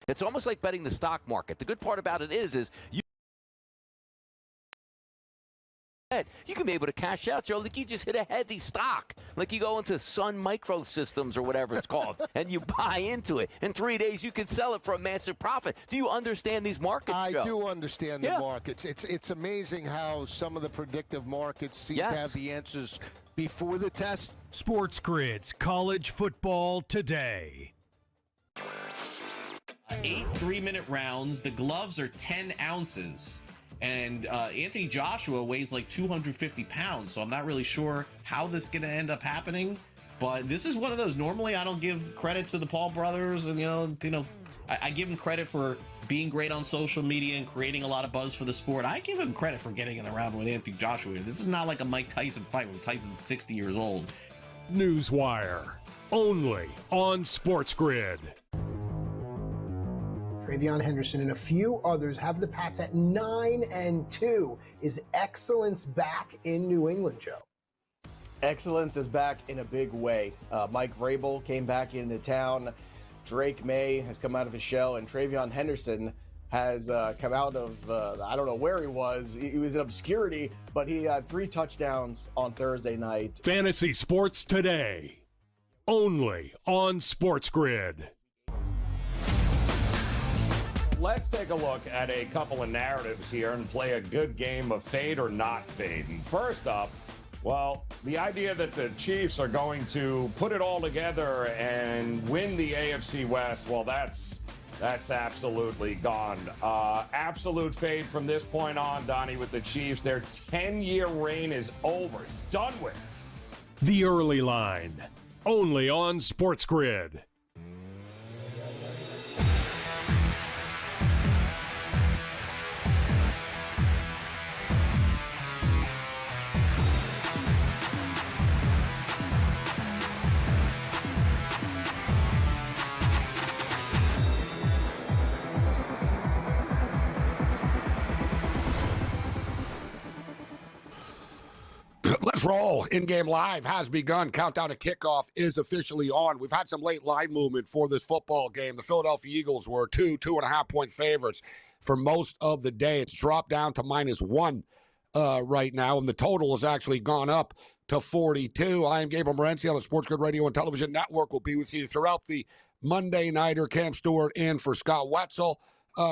It's almost like betting the stock market. The good part about it is you can be able to cash out, Joe. Like you just hit a heavy stock. Like you go into Sun Microsystems or whatever it's called, and you buy into it. In 3 days, you can sell it for a massive profit. Do you understand these markets, Joe? I do understand the markets. It's amazing how some of the predictive markets seem to have the answers before the test. SportsGrid's College Football Today. 8 3-minute rounds. The gloves are 10 ounces. And Anthony Joshua weighs like 250 pounds, so I'm not really sure how this is going to end up happening. But this is one of those. Normally, I don't give credit to the Paul brothers, and I give them credit for being great on social media and creating a lot of buzz for the sport. I give him credit for getting in the round with Anthony Joshua. This is not like a Mike Tyson fight when Tyson's 60 years old. Newswire, only on SportsGrid. Travion Henderson and a few others have the Pats at 9-2. Is excellence back in New England, Joe? Excellence is back in a big way. Mike Vrabel came back into town. Drake May has come out of his shell, and Travion Henderson has come out of, I don't know where he was. He was in obscurity, but he had 3 touchdowns on Thursday night. Fantasy Sports Today, only on SportsGrid. Let's take a look at a couple of narratives here and play a good game of fade or not fade. And first up, well, the idea that the Chiefs are going to put it all together and win the AFC West, well, that's absolutely gone. Absolute fade from this point on, Donnie, with the Chiefs. Their 10-year reign is over. It's done with. The Early Line, only on SportsGrid. Let's roll. In-game live has begun. Countdown to kickoff is officially on. We've had some late line movement for this football game. The Philadelphia Eagles were 2.5-point favorites for most of the day. It's dropped down to -1 right now, and the total has actually gone up to 42. I am Gabriel Morency on the SportsGrid Radio and Television Network. We'll be with you throughout the Monday Nighter. Cam Stewart in for Scott Wetzel.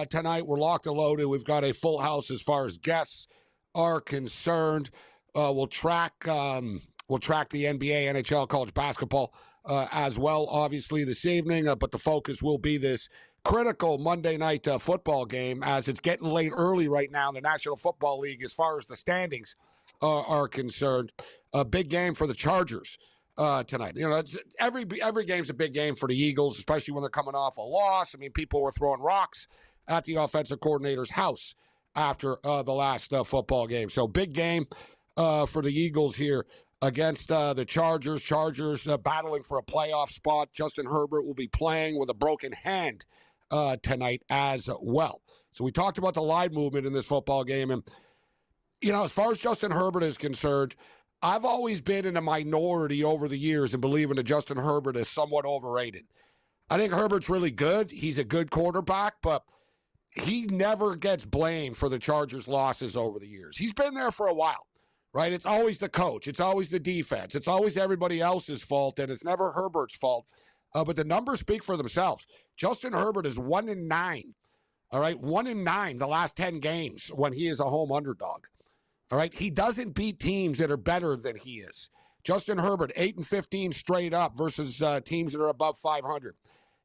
Tonight, we're locked and loaded. We've got a full house as far as guests are concerned. We'll track the NBA, NHL, college basketball as well, obviously, this evening. But the focus will be this critical Monday night football game, as it's getting late early right now in the National Football League as far as the standings are concerned. A big game for the Chargers tonight. It's, every game's a big game for the Eagles, especially when they're coming off a loss. I mean, people were throwing rocks at the offensive coordinator's house after the last football game. So big game for the Eagles here against the Chargers. Chargers battling for a playoff spot. Justin Herbert will be playing with a broken hand tonight as well. So we talked about the line movement in this football game. And, as far as Justin Herbert is concerned, I've always been in a minority over the years in believing that Justin Herbert is somewhat overrated. I think Herbert's really good. He's a good quarterback, but he never gets blamed for the Chargers' losses over the years. He's been there for a while. Right? It's always the coach. It's always the defense. It's always everybody else's fault, and it's never Herbert's fault. But the numbers speak for themselves. Justin Herbert is 1-9. All right? 1-9 the last 10 games when he is a home underdog. All right? He doesn't beat teams that are better than he is. Justin Herbert, 8-15 straight up versus teams that are above 500.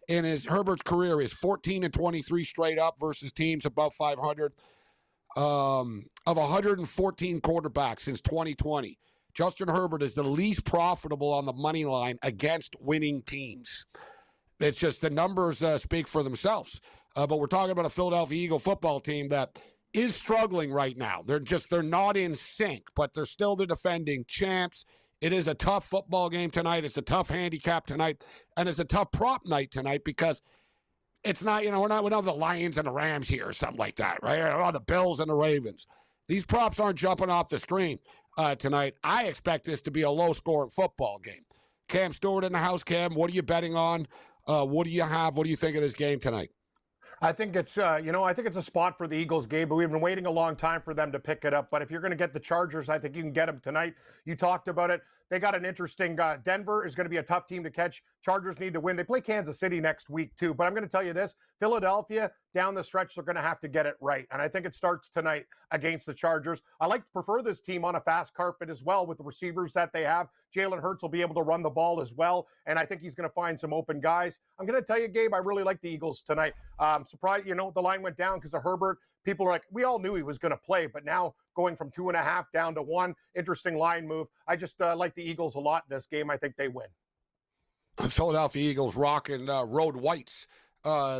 In Herbert's career is 14-23 straight up versus teams above 500. Of 114 quarterbacks since 2020, Justin Herbert is the least profitable on the money line against winning teams. It's just the numbers speak for themselves. But we're talking about a Philadelphia Eagle football team that is struggling right now. They're not in sync, but they're still the defending champs. It is a tough football game tonight. It's a tough handicap tonight, and it's a tough prop night tonight because it's not, we don't have the Lions and the Rams here or something like that, right? Or the Bills and the Ravens. These props aren't jumping off the screen tonight. I expect this to be a low-scoring football game. Cam Stewart in the house. Cam, what are you betting on? What do you have? What do you think of this game tonight? I think it's, I think it's a spot for the Eagles, Gabe, but we've been waiting a long time for them to pick it up. But if you're going to get the Chargers, I think you can get them tonight. You talked about it. They got an interesting, Denver is going to be a tough team to catch. Chargers need to win. They play Kansas City next week, too. But I'm going to tell you this, Philadelphia, down the stretch, they're going to have to get it right. And I think it starts tonight against the Chargers. I prefer this team on a fast carpet as well with the receivers that they have. Jalen Hurts will be able to run the ball as well. And I think he's going to find some open guys. I'm going to tell you, Gabe, I really like the Eagles tonight. I'm surprised, the line went down because of Herbert. People are like, we all knew he was going to play, but now going from 2.5 down to 1, interesting line move. I just like the Eagles a lot in this game. I think they win. Philadelphia Eagles rocking road whites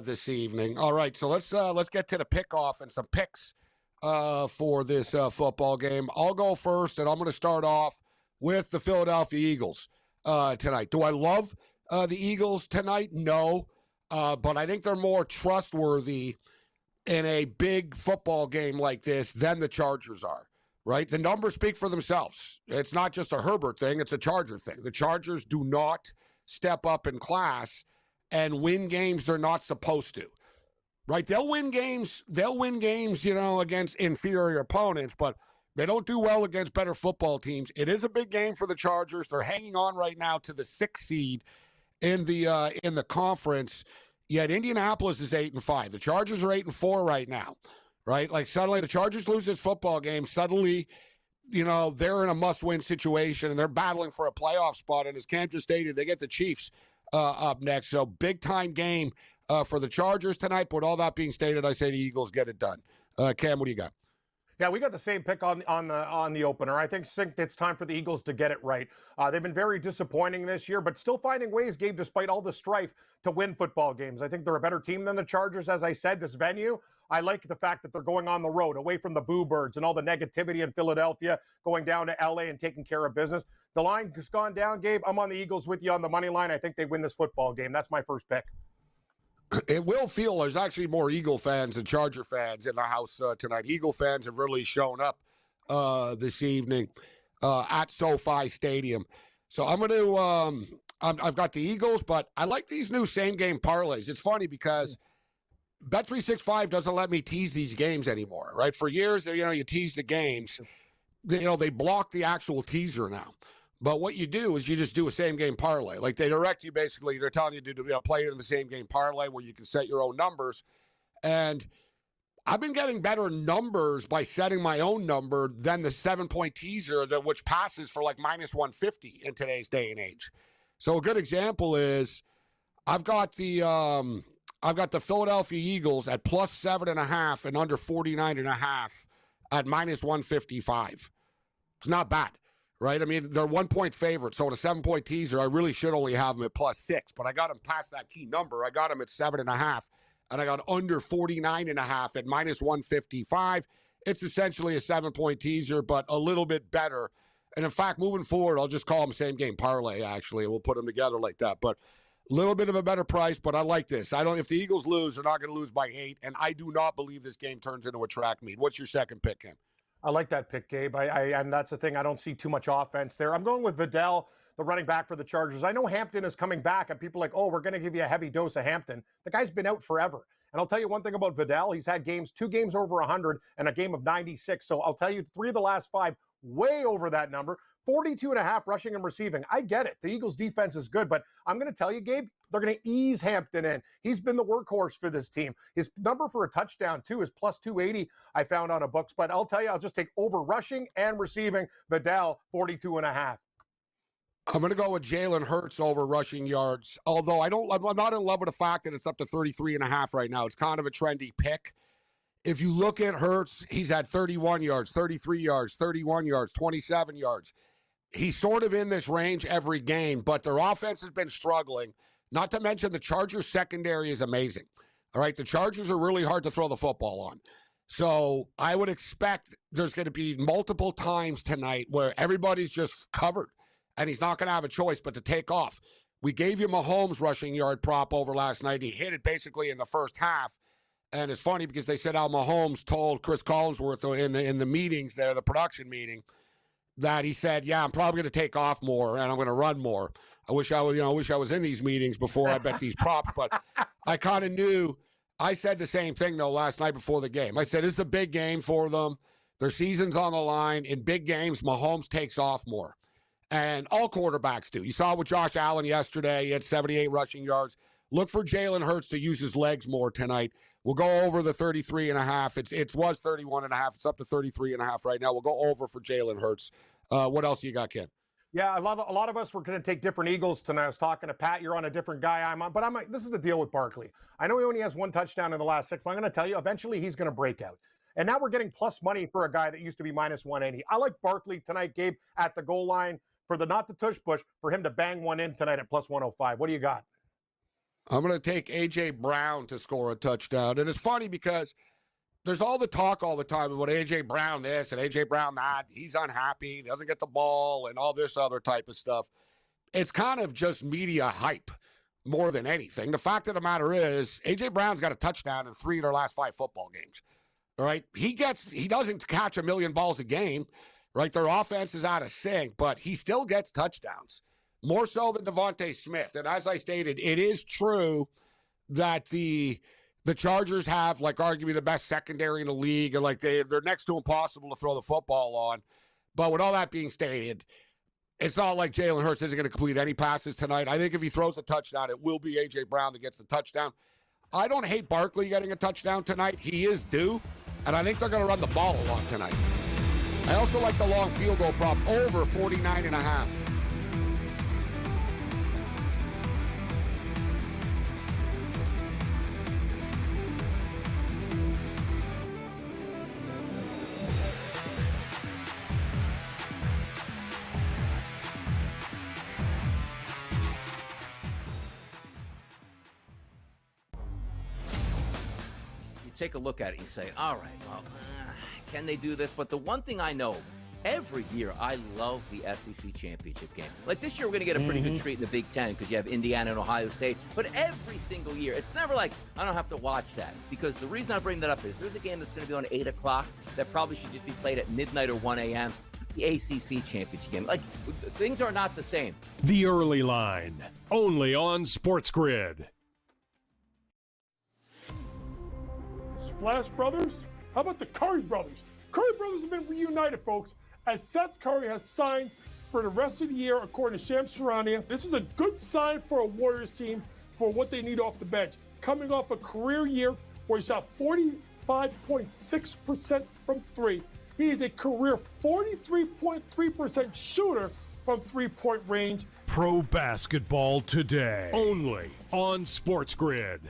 this evening. All right, so let's get to the pick-off and some picks for this football game. I'll go first, and I'm going to start off with the Philadelphia Eagles tonight. Do I love the Eagles tonight? No, but I think they're more trustworthy in a big football game like this than the Chargers are, right? The numbers speak for themselves. It's not just a Herbert thing, it's a Charger thing. The Chargers do not step up in class and win games they're not supposed to, right? They'll win games, against inferior opponents, but they don't do well against better football teams. It is a big game for the Chargers. They're hanging on right now to the 6th seed in the conference. Yet Indianapolis is 8-5. The Chargers are 8-4 right now, right? Like suddenly the Chargers lose this football game. Suddenly, they're in a must-win situation and they're battling for a playoff spot. And as Cam just stated, they get the Chiefs up next. So big-time game for the Chargers tonight. But with all that being stated, I say the Eagles get it done. Cam, what do you got? Yeah, we got the same pick on the opener. I think it's time for the Eagles to get it right. They've been very disappointing this year, but still finding ways, Gabe, despite all the strife, to win football games. I think they're a better team than the Chargers, as I said. This venue, I like the fact that they're going on the road, away from the Boo Birds and all the negativity in Philadelphia, going down to L.A. and taking care of business. The line has gone down, Gabe. I'm on the Eagles with you on the money line. I think they win this football game. That's my first pick. It will feel there's actually more Eagle fans than Charger fans in the house tonight. Eagle fans have really shown up this evening at SoFi Stadium. So I'm going to I've got the Eagles, but I like these new same-game parlays. It's funny because Bet365 doesn't let me tease these games anymore, right? For years, you tease the games. They block the actual teaser now. But what you do is you just do a same-game parlay. Like they direct you basically, they're telling you to play it in the same-game parlay where you can set your own numbers. And I've been getting better numbers by setting my own number than the 7-point teaser, which passes for like minus 150 in today's day and age. So a good example is I've got the Philadelphia Eagles at plus 7.5 and under 49.5 at minus 155. It's not bad. Right? I mean, they're 1-point favorites. So in a 7-point teaser, I really should only have them at plus 6. But I got them past that key number. I got them at 7.5. And I got under 49.5 at minus 155. It's essentially a 7-point teaser, but a little bit better. And in fact, moving forward, I'll just call them same-game parlay, actually. And we'll put them together like that. But a little bit of a better price, but I like this. If the Eagles lose, they're not going to lose by 8. And I do not believe this game turns into a track meet. What's your second pick, Ken? I like that pick, Gabe. And that's the thing. I don't see too much offense there. I'm going with Vidal, the running back for the Chargers. I know Hampton is coming back, and people are like, oh, we're going to give you a heavy dose of Hampton. The guy's been out forever. And I'll tell you one thing about Vidal. He's had 2 games over 100 and a game of 96. So I'll tell you 3 of the last 5, way over that number. 42.5 rushing and receiving. I get it. The Eagles defense is good, but I'm going to tell you, Gabe, they're going to ease Hampton in. He's been the workhorse for this team. His number for a touchdown, too, is plus 280, I found on a books. But I'll tell you, I'll just take over rushing and receiving. Vidal, 42.5. I'm going to go with Jalen Hurts over rushing yards, although I'm not in love with the fact that it's up to 33.5 right now. It's kind of a trendy pick. If you look at Hurts, he's had 31 yards, 33 yards, 31 yards, 27 yards. He's sort of in this range every game, but their offense has been struggling. Not to mention the Chargers secondary is amazing. All right, the Chargers are really hard to throw the football on. So I would expect there's going to be multiple times tonight where everybody's just covered, and he's not going to have a choice but to take off. We gave you Mahomes' rushing yard prop over last night. He hit it basically in the first half. And it's funny because they said how Mahomes told Chris Collinsworth in the meetings there, the production meeting, that he said, yeah, I'm probably going to take off more and I'm going to run more. I wish I was in these meetings before I bet these props, but I kind of knew I said the same thing, though, last night before the game. I said it's a big game for them. Their season's on the line. In big games, Mahomes takes off more. And all quarterbacks do. You saw it with Josh Allen yesterday. He had 78 rushing yards. Look for Jalen Hurts to use his legs more tonight. We'll go over the 33.5. It was 31.5. It's up to 33.5 right now. We'll go over for Jalen Hurts. What else you got, Ken? Yeah, a lot of us were going to take different Eagles tonight. I was talking to Pat. You're on a different guy. I'm on. But I'm like, this is the deal with Barkley. I know he only has one touchdown in the last 6, but I'm going to tell you, eventually he's going to break out. And now we're getting plus money for a guy that used to be minus 180. I like Barkley tonight, Gabe, at the goal line for the not the tush push, for him to bang one in tonight at plus 105. What do you got? I'm going to take A.J. Brown to score a touchdown. And it's funny because there's all the talk all the time about A.J. Brown this and A.J. Brown that. He's unhappy, doesn't get the ball, and all this other type of stuff. It's kind of just media hype more than anything. The fact of the matter is A.J. Brown's got a touchdown in 3 of their last 5 football games. All right? He doesn't catch a million balls a game, right? Their offense is out of sync, but he still gets touchdowns. More so than Devontae Smith. And as I stated, it is true that the Chargers have, like, arguably the best secondary in the league, and like they're next to impossible to throw the football on. But with all that being stated, it's not like Jalen Hurts isn't going to complete any passes tonight. I think if he throws a touchdown, it will be A.J. Brown that gets the touchdown. I don't hate Barkley getting a touchdown tonight. He is due, and I think they're going to run the ball a lot tonight. I also like the long field goal prop over 49.5. Take a look at it and you say, all right, well, can they do this? But the one thing I know, every year I love the SEC championship game. Like this year, we're going to get a pretty good treat in the Big Ten because you have Indiana and Ohio State. But every single year, it's never like I don't have to watch that, because the reason I bring that up is there's a game that's going to be on 8 o'clock that probably should just be played at midnight or 1 a.m. The ACC championship game. Like, things are not the same. The Early Line, only on SportsGrid. Splash Brothers? How about the Curry Brothers? Curry Brothers have been reunited, folks, as Seth Curry has signed for the rest of the year, according to Shams Charania. This is a good sign for a Warriors team for what they need off the bench. Coming off a career year where he shot 45.6% from 3. He is a career 43.3% shooter from 3-point range. Pro basketball today, only on SportsGrid.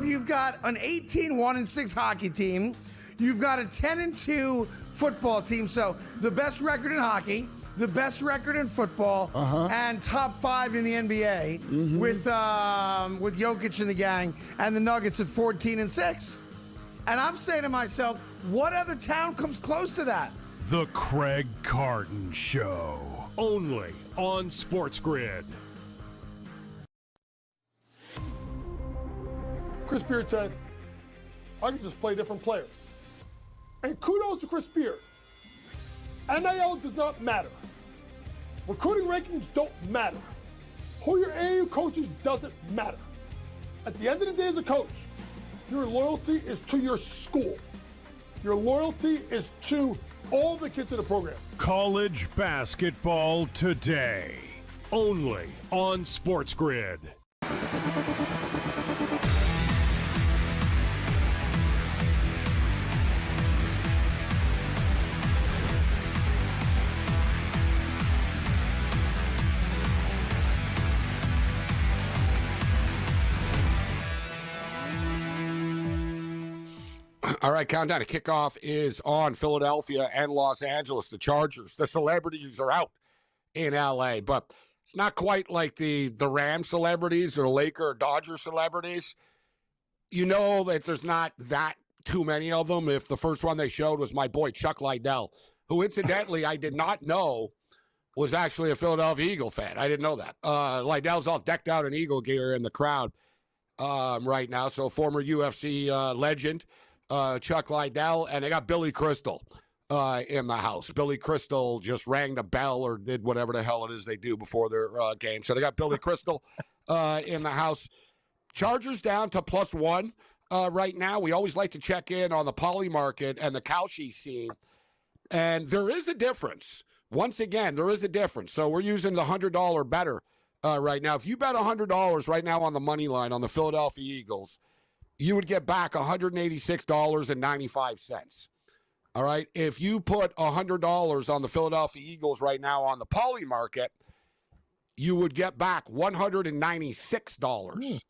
You've got an 18-1-6 hockey team. You've got a 10-2 football team. So the best record in hockey, the best record in football, and top 5 in the NBA with Jokic and the gang, and the Nuggets at 14-6. And I'm saying to myself, what other town comes close to that? The Craig Carton Show, only on SportsGrid. Chris Beard said, I can just play different players. And kudos to Chris Beard. NIL does not matter. Recruiting rankings don't matter. Who your AAU coaches doesn't matter. At the end of the day as a coach, your loyalty is to your school. Your loyalty is to all the kids in the program. College basketball today, only on SportsGrid. All right, countdown to kickoff is on. Philadelphia and Los Angeles, the Chargers. The celebrities are out in L.A., but it's not quite like the Rams celebrities or the Laker or Dodger celebrities. You know that there's not that too many of them. If the first one they showed was my boy Chuck Liddell, who incidentally I did not know was actually a Philadelphia Eagle fan. I didn't know that. Liddell's all decked out in Eagle gear in the crowd right now. So former UFC legend. Chuck Liddell, and they got Billy Crystal in the house. Billy Crystal just rang the bell or did whatever the hell it is they do before their game. So they got Billy Crystal in the house. Chargers down to +1 right now. We always like to check in on the poly market and the Kalshi scene. And there is a difference. Once again, there is a difference. So we're using the $100 better right now. If you bet $100 right now on the money line on the Philadelphia Eagles, you would get back $186.95. All right. If you put $100 on the Philadelphia Eagles right now on the poly market, you would get back $196.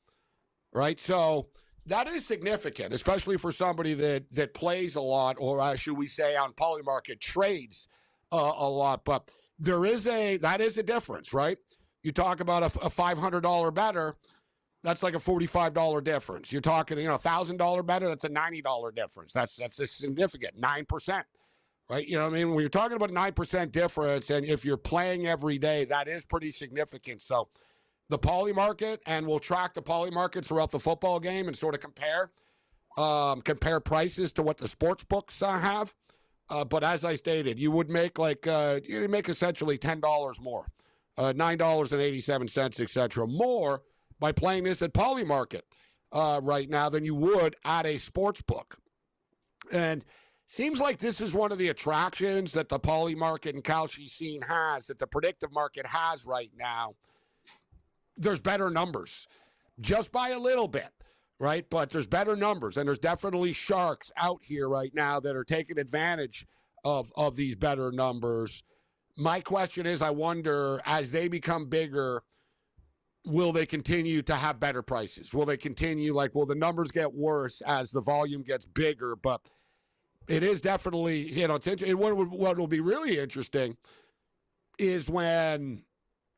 Right. So that is significant, especially for somebody that plays a lot, or should we say on poly market trades a lot. But that is a difference, right? You talk about a $500 better. That's like a $45 difference. You're talking, $1,000 better. That's a $90 difference. That's a significant 9%, right? You know what I mean? When you're talking about a 9% difference, and if you're playing every day, that is pretty significant. So the poly market, and we'll track the poly market throughout the football game and sort of compare prices to what the sports books have. But as I stated, you would make you make essentially $10 more, $9.87, etc. more by playing this at poly market right now than you would at a sports book. And seems like this is one of the attractions that the poly market and Kalshi scene has, that the predictive market has right now. There's better numbers, just by a little bit, right? But there's better numbers, and there's definitely sharks out here right now that are taking advantage of these better numbers. My question is, I wonder, as they become bigger, will they continue to have better prices? Will they continue, will the numbers get worse as the volume gets bigger? But it is definitely, it's interesting. What will be really interesting is when,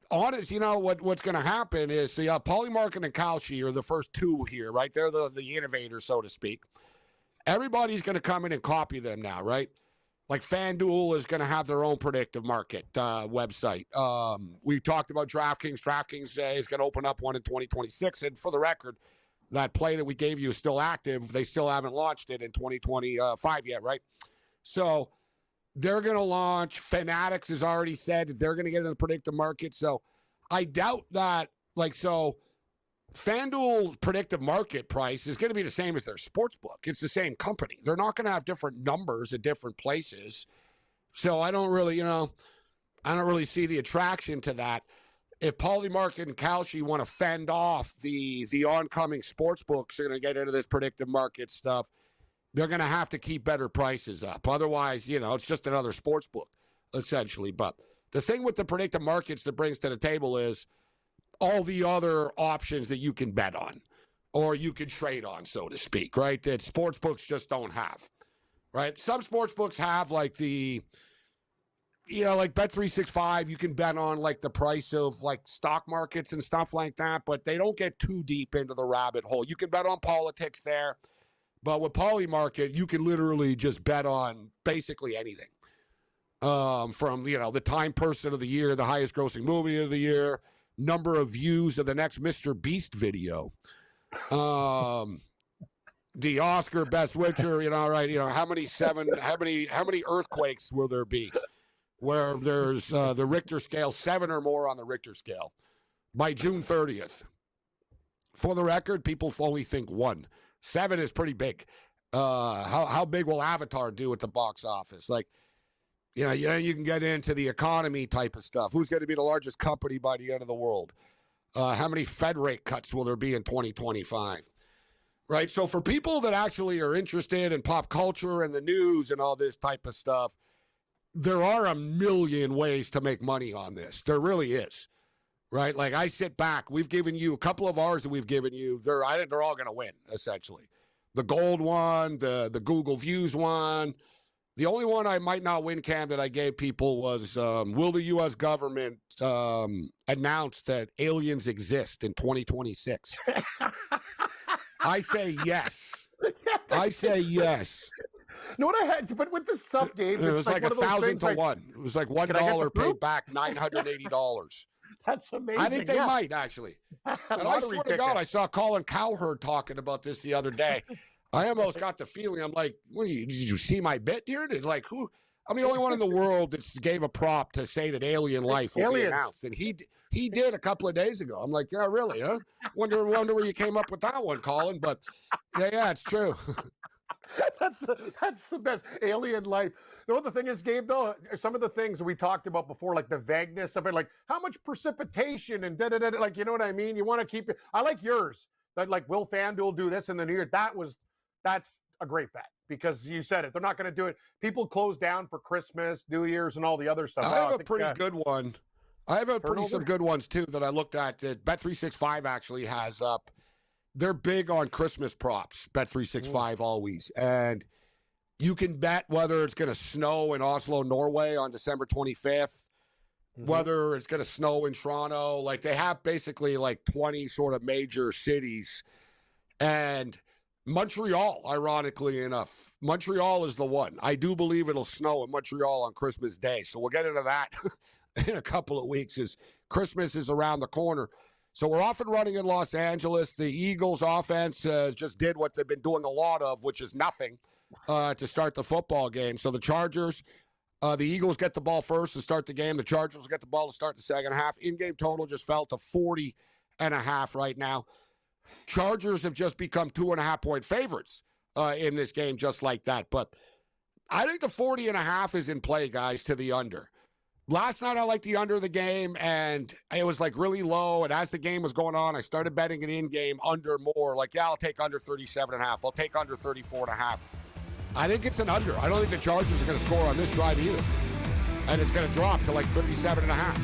honest, what's going to happen is, Polymarket and Kalshi are the first two here, right? They're the innovators, so to speak. Everybody's going to come in and copy them now, right? Like FanDuel is going to have their own predictive market website. We talked about DraftKings. DraftKings is going to open up one in 2026. And for the record, that play that we gave you is still active. They still haven't launched it in 2025 yet, right? So they're going to launch. Fanatics has already said that they're going to get into the predictive market. So I doubt that, FanDuel's predictive market price is going to be the same as their sports book. It's the same company. They're not going to have different numbers at different places. So I don't really, see the attraction to that. If Polymarket and Kalshi want to fend off the oncoming sports books, are going to get into this predictive market stuff, they're going to have to keep better prices up. Otherwise, it's just another sports book, essentially. But the thing with the predictive markets that brings to the table is all the other options that you can bet on or you can trade on, so to speak, right? That sports books just don't have, right? Some sports books have like Bet365, you can bet on the price of stock markets and stuff like that, but they don't get too deep into the rabbit hole. You can bet on politics there, but with Polymarket, you can literally just bet on basically anything. From, the Time Person of the Year, the highest grossing movie of the year, number of views of the next Mr. Beast video, the Oscar Best Witcher, how many earthquakes will there be where there's the Richter scale, 7 or more on the Richter scale by June 30th. For the record, people only think 1. 7 is pretty big. How big will Avatar do at the box office? You can get into the economy type of stuff. Who's going to be the largest company by the end of the world? How many Fed rate cuts will there be in 2025? Right? So for people that actually are interested in pop culture and the news and all this type of stuff, there are a million ways to make money on this. There really is. Right? I sit back. We've given you a couple of ours that we've given you. I think they're all going to win, essentially. The gold one, the Google Views one. The only one I might not win, Cam, that I gave people was, will the U.S. government announce that aliens exist in 2026? I say yes. I say yes. No, what I had, but with this stuff, Gabe, it was like 1,000 to 1. It was like $1 paid back $980. That's amazing. I think they might, actually. And I swear to God, I saw Colin Cowherd talking about this the other day. I almost got the feeling, I'm like, did you see my bit here? Who? I'm the only one in the world that gave a prop to say that alien life will be announced. And He did a couple of days ago. I'm like, yeah, really, huh? Wonder where you came up with that one, Colin. But yeah, it's true. That's the best alien life. You know what the thing is, Gabe, though? Some of the things we talked about before, like the vagueness of it, like how much precipitation and da-da-da, like, you know what I mean? You want to keep it. I like yours. That, like, will FanDuel do this in the new year? That's a great bet because you said it. They're not going to do it. People close down for Christmas, New Year's, and all the other stuff. I have a pretty good one. I have some good ones, too, that I looked at that Bet365 actually has up. They're big on Christmas props, Bet365 always. And you can bet whether it's going to snow in Oslo, Norway on December 25th, whether it's going to snow in Toronto. Like, they have basically like 20 sort of major cities. And Montreal, ironically enough, Montreal is the one. I do believe it'll snow in Montreal on Christmas Day. So we'll get into that in a couple of weeks as Christmas is around the corner. So we're off and running in Los Angeles. The Eagles offense just did what they've been doing a lot of, which is nothing to start the football game. So the Chargers, the Eagles get the ball first to start the game. The Chargers will get the ball to start the second half. In-game total just fell to 40.5 right now. Chargers have just become 2.5-point favorites in this game just like that. But I think the 40.5 is in play, guys, to the under. Last night, I liked the under the game, and it was, like, really low. And as the game was going on, I started betting an in-game under more. Like, yeah, I'll take under 37.5. I'll take under 34.5. I think it's an under. I don't think the Chargers are going to score on this drive either. And it's going to drop to, like, 37.5.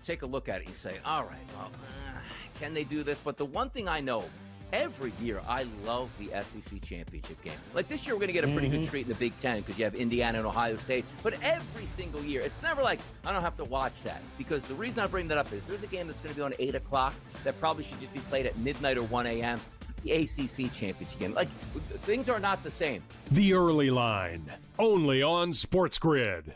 Take a look at it, you say, all right, well, can they do this? But the one thing I know, every year I love the SEC championship game. Like this year, we're going to get a pretty good treat in the Big Ten because you have Indiana and Ohio State. But every single year, it's never like I don't have to watch that because the reason I bring that up is there's a game that's going to be on 8 o'clock that probably should just be played at midnight or 1 a.m. The ACC championship game. Like, things are not the same. The Early Line, only on SportsGrid.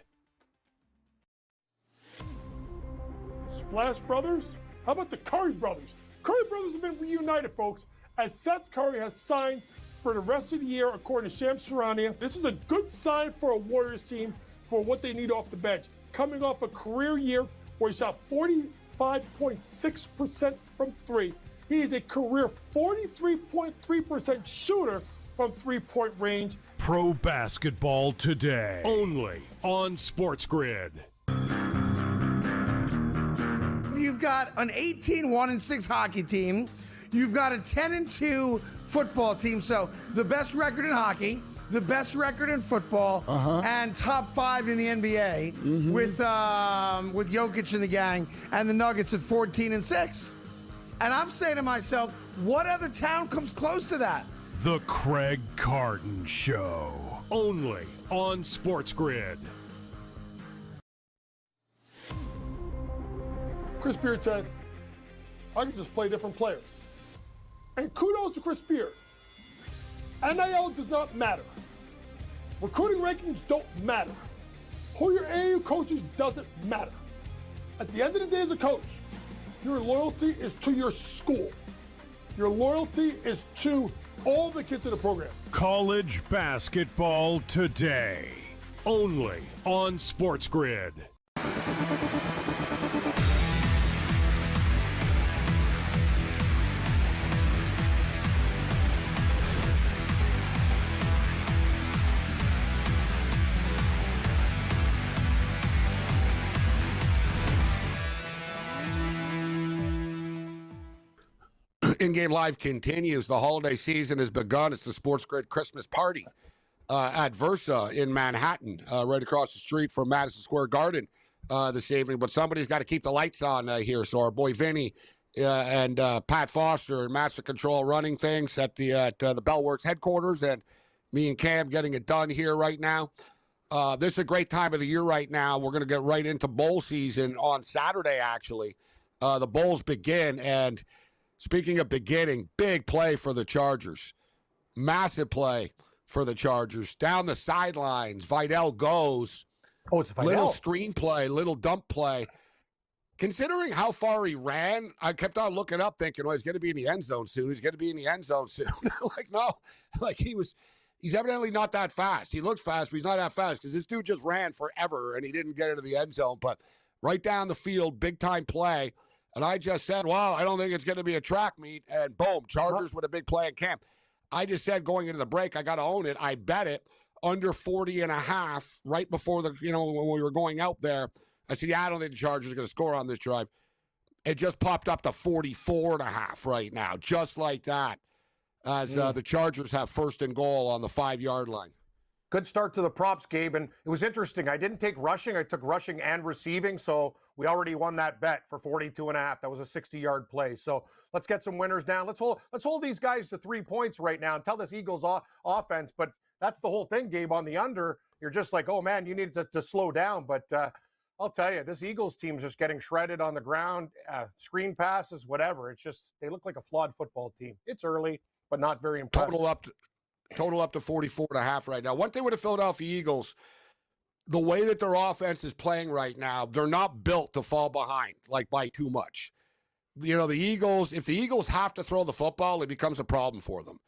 Splash Brothers? How about the Curry Brothers? Curry Brothers have been reunited, folks, as Seth Curry has signed for the rest of the year, according to Shams Charania. This is a good sign for a Warriors team for what they need off the bench. Coming off a career year where he shot 45.6% from three. He is a career 43.3% shooter from three-point range. Pro basketball today, only on SportsGrid. You've got an 18-1-6 hockey team. You've got a 10-2 football team. So the best record in hockey, the best record in football, and top 5 in the NBA with Jokic and the gang, and the Nuggets at 14-6. And I'm saying to myself, what other town comes close to that? The Craig Carton Show, only on SportsGrid. Chris Beard said, I can just play different players. And kudos to Chris Beard. NIL does not matter. Recruiting rankings don't matter. Who your AAU coaches doesn't matter. At the end of the day as a coach, your loyalty is to your school. Your loyalty is to all the kids in the program. College basketball today, only on SportsGrid. In-game live continues. The holiday season has begun. It's the SportsGrid Christmas party at Versa in Manhattan, right across the street from Madison Square Garden this evening. But somebody's got to keep the lights on here. So our boy Vinny and Pat Foster and Master Control running things at the Bellworks headquarters, and me and Cam getting it done here right now. This is a great time of the year right now. We're going to get right into bowl season on Saturday, actually. The bowls begin, and speaking of beginning, big play for the Chargers. Massive play for the Chargers. Down the sidelines, Vidal goes. Oh, it's Vidal. Little screenplay, little dump play. Considering how far he ran, I kept on looking up thinking, well, he's going to be in the end zone soon. He's going to be in the end zone soon. Like, no. Like, he's evidently not that fast. He looks fast, but he's not that fast because this dude just ran forever and he didn't get into the end zone. But right down the field, big-time play. And I just said, well, I don't think it's going to be a track meet. And boom, Chargers with a big play in camp. I just said going into the break, I got to own it. I bet it under 40.5 right before when we were going out there. I said, yeah, I don't think the Chargers are going to score on this drive. It just popped up to 44.5 right now, just like that, as the Chargers have first and goal on the 5-yard line. Good start to the props, Gabe, and it was interesting. I didn't take rushing. I took rushing and receiving, so we already won that bet for 42.5. That was a 60-yard play. So let's get some winners down. Let's hold these guys to 3 points right now and tell this Eagles offense. But that's the whole thing, Gabe. On the under, you're just like, oh, man, you need to slow down. But I'll tell you, this Eagles team is just getting shredded on the ground, screen passes, whatever. It's just they look like a flawed football team. It's early, but not very impressive. Total up to 44.5 right now. One thing with the Philadelphia Eagles, the way that their offense is playing right now, they're not built to fall behind, like by too much. The Eagles, if the Eagles have to throw the football, it becomes a problem for them,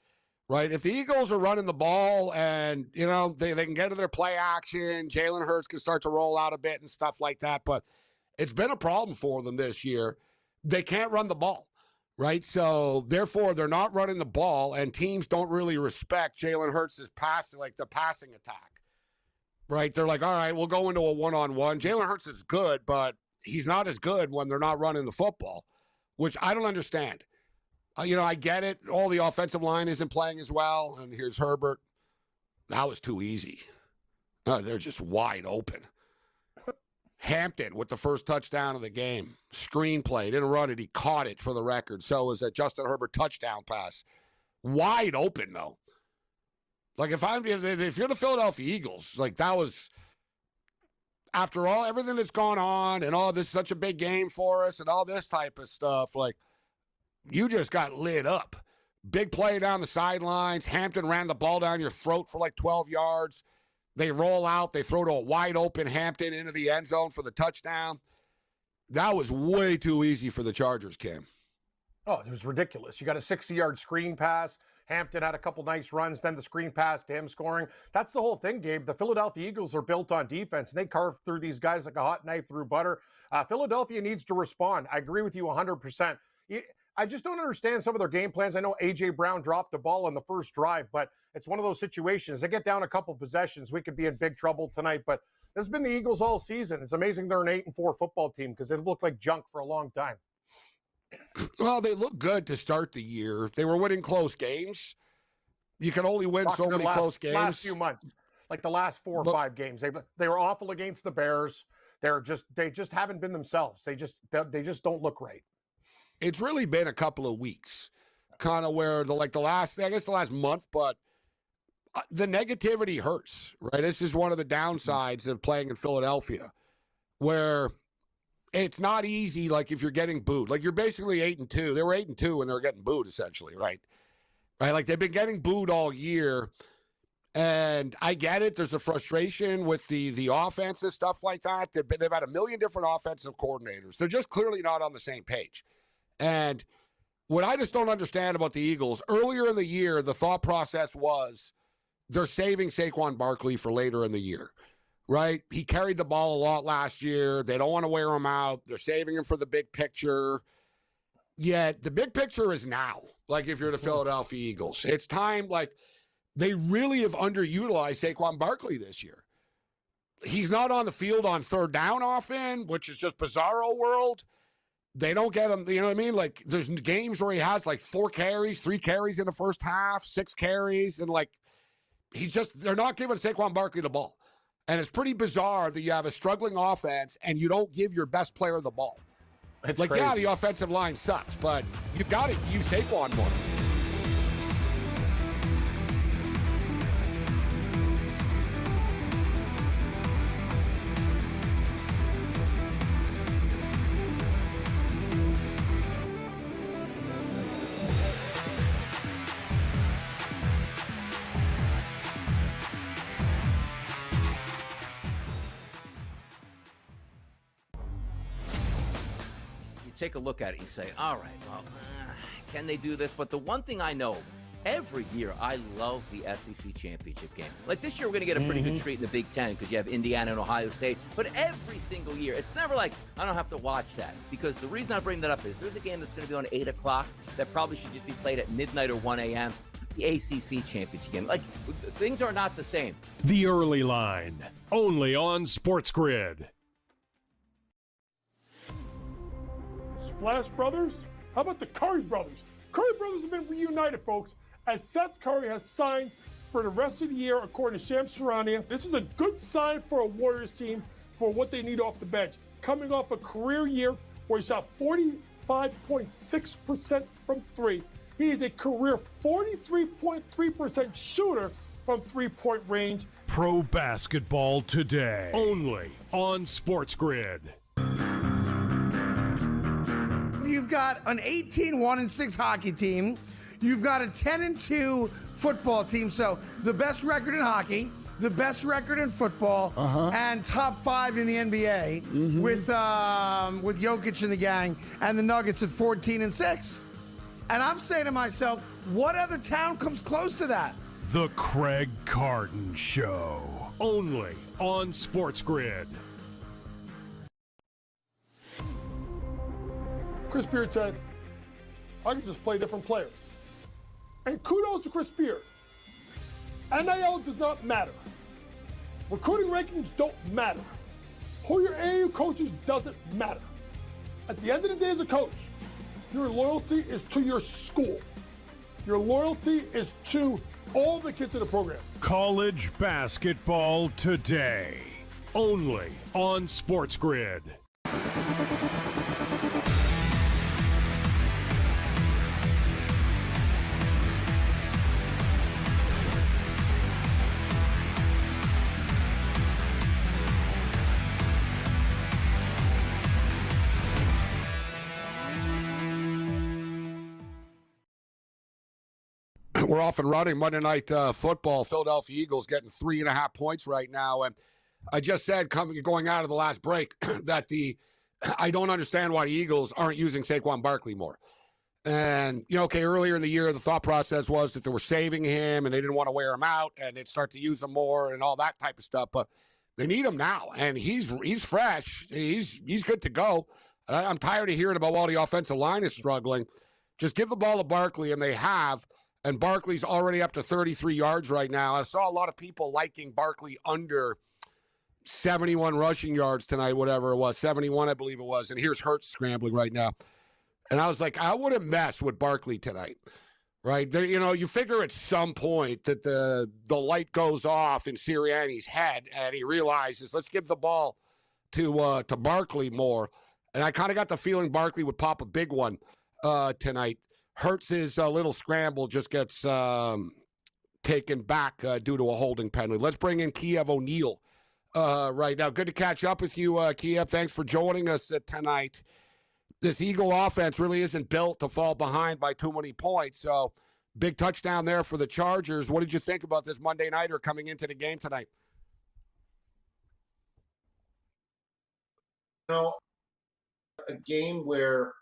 right? If the Eagles are running the ball and, they can get to their play action, Jalen Hurts can start to roll out a bit and stuff like that, but it's been a problem for them this year. They can't run the ball. Right, so therefore they're not running the ball, and teams don't really respect Jalen Hurts' passing, like the passing attack. Right, they're like, all right, we'll go into a one-on-one. Jalen Hurts is good, but he's not as good when they're not running the football, which I don't understand. I get it. All the offensive line isn't playing as well, and here's Herbert. That was too easy. No, they're just wide open. Hampton with the first touchdown of the game. Screenplay. Didn't run it. He caught it for the record. So was a Justin Herbert touchdown pass. Wide open, though. Like, if you're the Philadelphia Eagles, like, that was, after everything that's gone on and all this is such a big game for us and all this type of stuff, like, you just got lit up. Big play down the sidelines. Hampton ran the ball down your throat for like 12 yards. They roll out. They throw to a wide-open Hampton into the end zone for the touchdown. That was way too easy for the Chargers, Cam. Oh, it was ridiculous. You got a 60-yard screen pass. Hampton had a couple nice runs, then the screen pass to him scoring. That's the whole thing, Gabe. The Philadelphia Eagles are built on defense, and they carve through these guys like a hot knife through butter. Philadelphia needs to respond. I agree with you 100%. I just don't understand some of their game plans. I know A.J. Brown dropped the ball on the first drive, but it's one of those situations. They get down a couple possessions, we could be in big trouble tonight. But this has been the Eagles all season. It's amazing they're an 8-4 football team because they've looked like junk for a long time. Well, they look good to start the year. They were winning close games. You can only win so many close games. Last few months, like the last 4 or 5 games, they were awful against the Bears. They just haven't been themselves. They just don't look right. It's really been a couple of weeks, kind of where the last month, but the negativity hurts, right? This is one of the downsides of playing in Philadelphia, where it's not easy. Like, if you're getting booed, like, you're basically 8-2. They were 8-2 and they were getting booed, essentially, right? Right? Like, they've been getting booed all year, and I get it. There's a frustration with the offense and stuff like that. They've had a million different offensive coordinators. They're just clearly not on the same page. And what I just don't understand about the Eagles, earlier in the year, the thought process was they're saving Saquon Barkley for later in the year, right? He carried the ball a lot last year. They don't want to wear him out. They're saving him for the big picture. Yet the big picture is now, like, if you're the Philadelphia Eagles. It's time, like, they really have underutilized Saquon Barkley this year. He's not on the field on third down often, which is just bizarro world. They don't get him, you know what I mean? Like, there's games where he has like 4 carries, 3 carries in the first half, 6 carries, and like, they're not giving Saquon Barkley the ball. And it's pretty bizarre that you have a struggling offense and you don't give your best player the ball. It's like, crazy. Yeah, the offensive line sucks, but you got to use Saquon more. take a look at it. You say, all right, well, can they do this? But the one thing I know, every year I love the SEC championship game. Like this year, we're going to get a pretty good treat in the Big Ten because you have Indiana and Ohio State. But every single year, it's never like I don't have to watch that. Because the reason I bring that up is there's a game that's going to be on 8 o'clock that probably should just be played at midnight or 1 a.m. The ACC championship game. Like, things are not the same. The Early Line, only on SportsGrid. Splash Brothers? How about the Curry Brothers? Curry Brothers have been reunited, folks, as Seth Curry has signed for the rest of the year, according to Shams Charania. This is a good sign for a Warriors team for what they need off the bench. Coming off a career year where he shot 45.6% from three. He is a career 43.3% shooter from three-point range. Pro basketball today, only on SportsGrid. You've got an 18-1-6 hockey team. You've got a 10-2 football team. So the best record in hockey, the best record in football, and top 5 in the NBA with Jokic and the gang, and the Nuggets at 14-6. And I'm saying to myself, what other town comes close to that? The Craig Carton Show, only on SportsGrid. Chris Beard said, I can just play different players. And kudos to Chris Beard. NIL does not matter. Recruiting rankings don't matter. Who your AAU coaches doesn't matter. At the end of the day as a coach, your loyalty is to your school. Your loyalty is to all the kids in the program. College basketball today, only on SportsGrid. We're off and running. Monday Night Football. Philadelphia Eagles getting 3.5 points right now. And I just said, going out of the last break, that I don't understand why the Eagles aren't using Saquon Barkley more. And, earlier in the year, the thought process was that they were saving him and they didn't want to wear him out and they'd start to use him more and all that type of stuff. But they need him now. And he's fresh. He's good to go. I'm tired of hearing about while the offensive line is struggling. Just give the ball to Barkley, and they have. And Barkley's already up to 33 yards right now. I saw a lot of people liking Barkley under 71 rushing yards tonight, whatever it was, 71, I believe it was. And here's Hurts scrambling right now. And I was like, I wouldn't mess with Barkley tonight, right? There, you figure at some point that the light goes off in Sirianni's head and he realizes, let's give the ball to Barkley more. And I kind of got the feeling Barkley would pop a big one tonight. Hurts' little scramble just gets taken back due to a holding penalty. Let's bring in Kiev O'Neill right now. Good to catch up with you, Kiev. Thanks for joining us tonight. This Eagle offense really isn't built to fall behind by too many points. So, big touchdown there for the Chargers. What did you think about this Monday nighter coming into the game tonight? A game where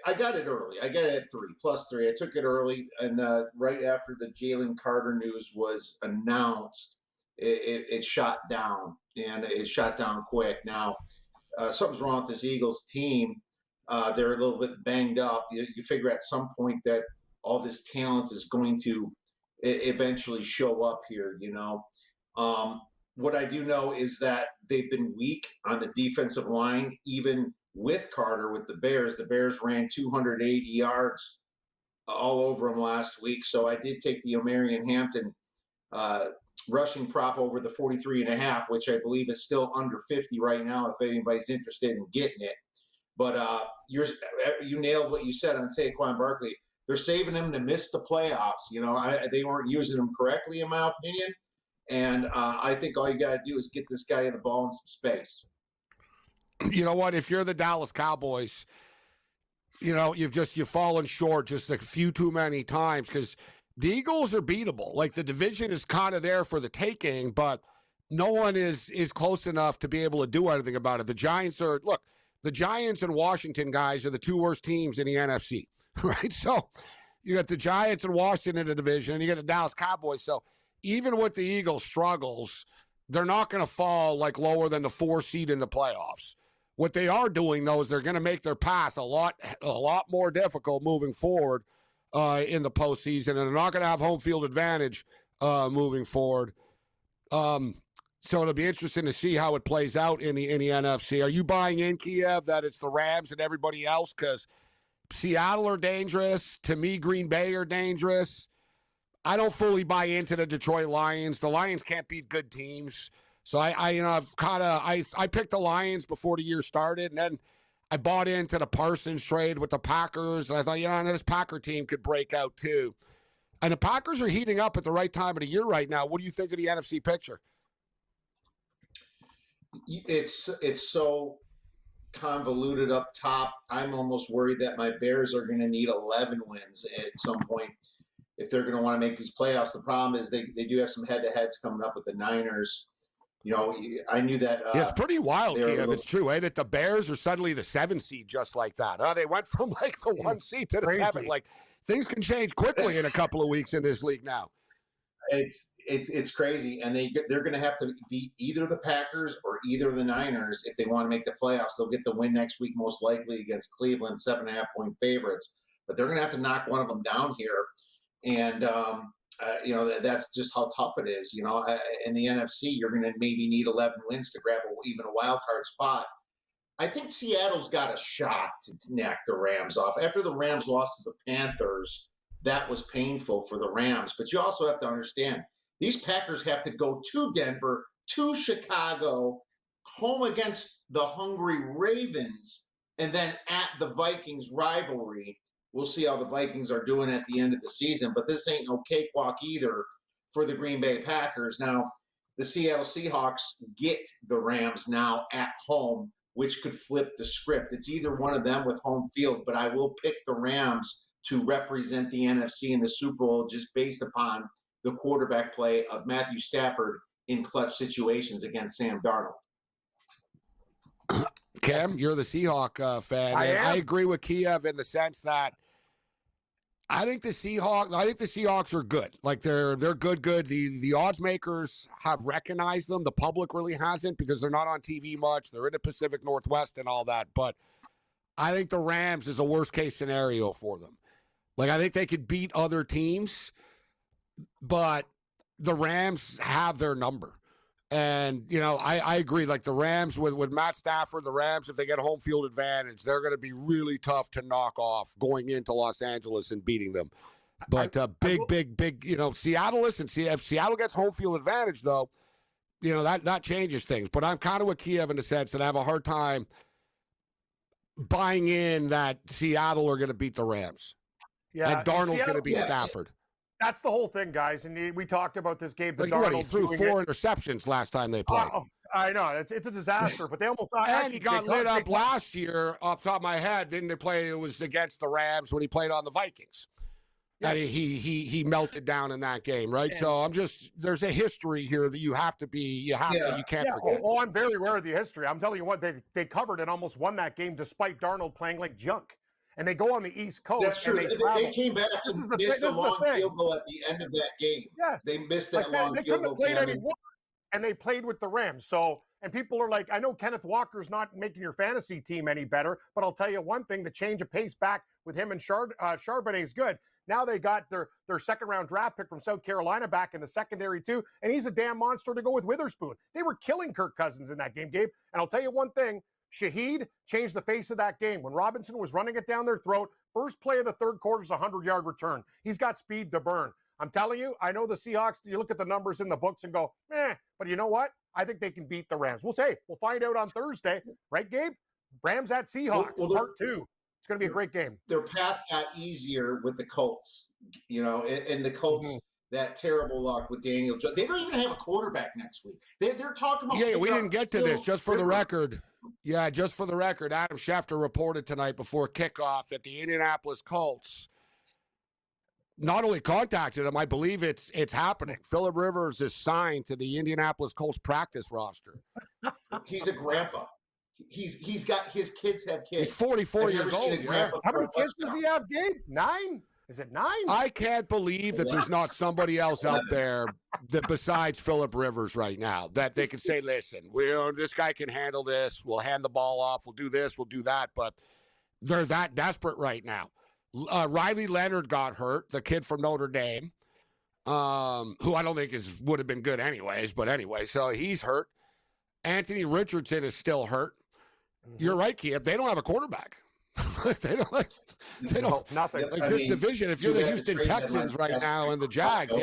I got it early. I got it at +3. I took it early, and right after the Jalen Carter news was announced, it shot down, and it shot down quick. Now, something's wrong with this Eagles team. They're a little bit banged up. You figure at some point that all this talent is going to eventually show up here, What I do know is that they've been weak on the defensive line, even with Carter, with the Bears. The Bears ran 280 yards all over them last week. So I did take the Omarion Hampton rushing prop over the 43.5, which I believe is still under 50 right now if anybody's interested in getting it. But you nailed what you said on Saquon Barkley. They're saving him to miss the playoffs. They weren't using him correctly, in my opinion. And I think all you got to do is get this guy the ball in some space. You know what? If you're the Dallas Cowboys, you've fallen short just a few too many times because the Eagles are beatable. Like, the division is kind of there for the taking, but no one is close enough to be able to do anything about it. The Giants are, the Giants and Washington guys are the two worst teams in the NFC, right? So you got the Giants and Washington in the division, and you got the Dallas Cowboys. So even with the Eagles' struggles, they're not going to fall like lower than the 4 seed in the playoffs. What they are doing, though, is they're going to make their path a lot more difficult moving forward in the postseason, and they're not going to have home field advantage moving forward. So it'll be interesting to see how it plays out in the NFC. Are you buying in, Kiev, that it's the Rams and everybody else? Because Seattle are dangerous. To me, Green Bay are dangerous. I don't fully buy into the Detroit Lions. The Lions can't beat good teams. So I picked the Lions before the year started, and then I bought into the Parsons trade with the Packers, and I thought, this Packer team could break out too. And the Packers are heating up at the right time of the year right now. What do you think of the NFC picture? It's so convoluted up top. I'm almost worried that my Bears are going to need 11 wins at some point if they're going to want to make these playoffs. The problem is they do have some head-to-heads coming up with the Niners. I knew that. It's pretty wild, Kiev. It's true, that the Bears are suddenly the 7 seed just like that. They went from like the 1 seed to the 7. Like, things can change quickly in a couple of weeks in this league now. It's crazy, and they're going to have to beat either the Packers or either the Niners if they want to make the playoffs. They'll get the win next week, most likely against Cleveland, 7.5-point favorites. But they're going to have to knock one of them down here, and that's just how tough it is. In the NFC, you're going to maybe need 11 wins to grab even a wild card spot. I think Seattle's got a shot to knock the Rams off. After the Rams lost to the Panthers, that was painful for the Rams. But you also have to understand, these Packers have to go to Denver, to Chicago, home against the hungry Ravens, and then at the Vikings rivalry. We'll see how the Vikings are doing at the end of the season, but this ain't no cakewalk either for the Green Bay Packers. Now, the Seattle Seahawks get the Rams now at home, which could flip the script. It's either one of them with home field, but I will pick the Rams to represent the NFC in the Super Bowl just based upon the quarterback play of Matthew Stafford in clutch situations against Sam Darnold. Cam, you're the Seahawk fan. I agree with Kiev in the sense that I think the Seahawks are good. Like they're good. The odds makers have recognized them. The public really hasn't because they're not on TV much. They're in the Pacific Northwest and all that. But I think the Rams is a worst case scenario for them. Like I think they could beat other teams, but the Rams have their number. And, I agree. Like the Rams with Matt Stafford, the Rams, if they get home field advantage, they're going to be really tough to knock off going into Los Angeles and beating them. But big, Seattle, listen, if Seattle gets home field advantage, though, that changes things. But I'm kind of with Kiev in the sense that I have a hard time buying in that Seattle are going to beat the Rams. Yeah, and Darnold's going to beat Stafford. That's the whole thing, guys. And we talked about this game. He threw 4 interceptions last time they played. I know. It's a disaster, but they almost... And he got lit up last year, off the top of my head. Didn't they play? It was against the Rams when he played on the Vikings. Yes. And he melted down in that game, right? So there's a history here that you can't forget. Oh, I'm very aware of the history. I'm telling you what, they covered and almost won that game despite Darnold playing like junk. And they go on the East Coast. That's true. They came back and missed a long field goal at the end of that game. Yes. They missed that long field goal. They couldn't have played any worse, and they played with the Rams. So, and people are like, I know Kenneth Walker's not making your fantasy team any better, but I'll tell you one thing, the change of pace back with him and Charbonnet is good. Now they got their second-round draft pick from South Carolina back in the secondary, too, and he's a damn monster to go with Witherspoon. They were killing Kirk Cousins in that game, Gabe. And I'll tell you one thing, Shaheed changed the face of that game. When Robinson was running it down their throat, first play of the third quarter is a 100-yard return. He's got speed to burn. I'm telling you, I know the Seahawks, you look at the numbers in the books and go, but you know what? I think they can beat the Rams. We'll find out on Thursday. Right, Gabe? Rams at Seahawks, part 2. It's going to be a great game. Their path got easier with the Colts, and the Colts... That terrible luck with Daniel Jones. They don't even have a quarterback next week. They're talking about... Yeah, we didn't get to this. Just for the record, Adam Schefter reported tonight before kickoff that the Indianapolis Colts not only contacted him, I believe it's happening. Phillip Rivers is signed to the Indianapolis Colts practice roster. He's a grandpa. he's got his kids have kids. He's 44 years old. Yeah. How many kids does he have, Gabe? 9? Is it 9? I can't believe that there's not somebody else out there that besides Phillip Rivers right now that they can say, listen, this guy can handle this. We'll hand the ball off. We'll do this. We'll do that. But they're that desperate right now. Riley Leonard got hurt, the kid from Notre Dame, who I don't think would have been good anyways. But anyway, so he's hurt. Anthony Richardson is still hurt. You're right, Kiev. They don't have a quarterback. they don't nothing. Like this division. If you're the Houston Texans right now and the Jags,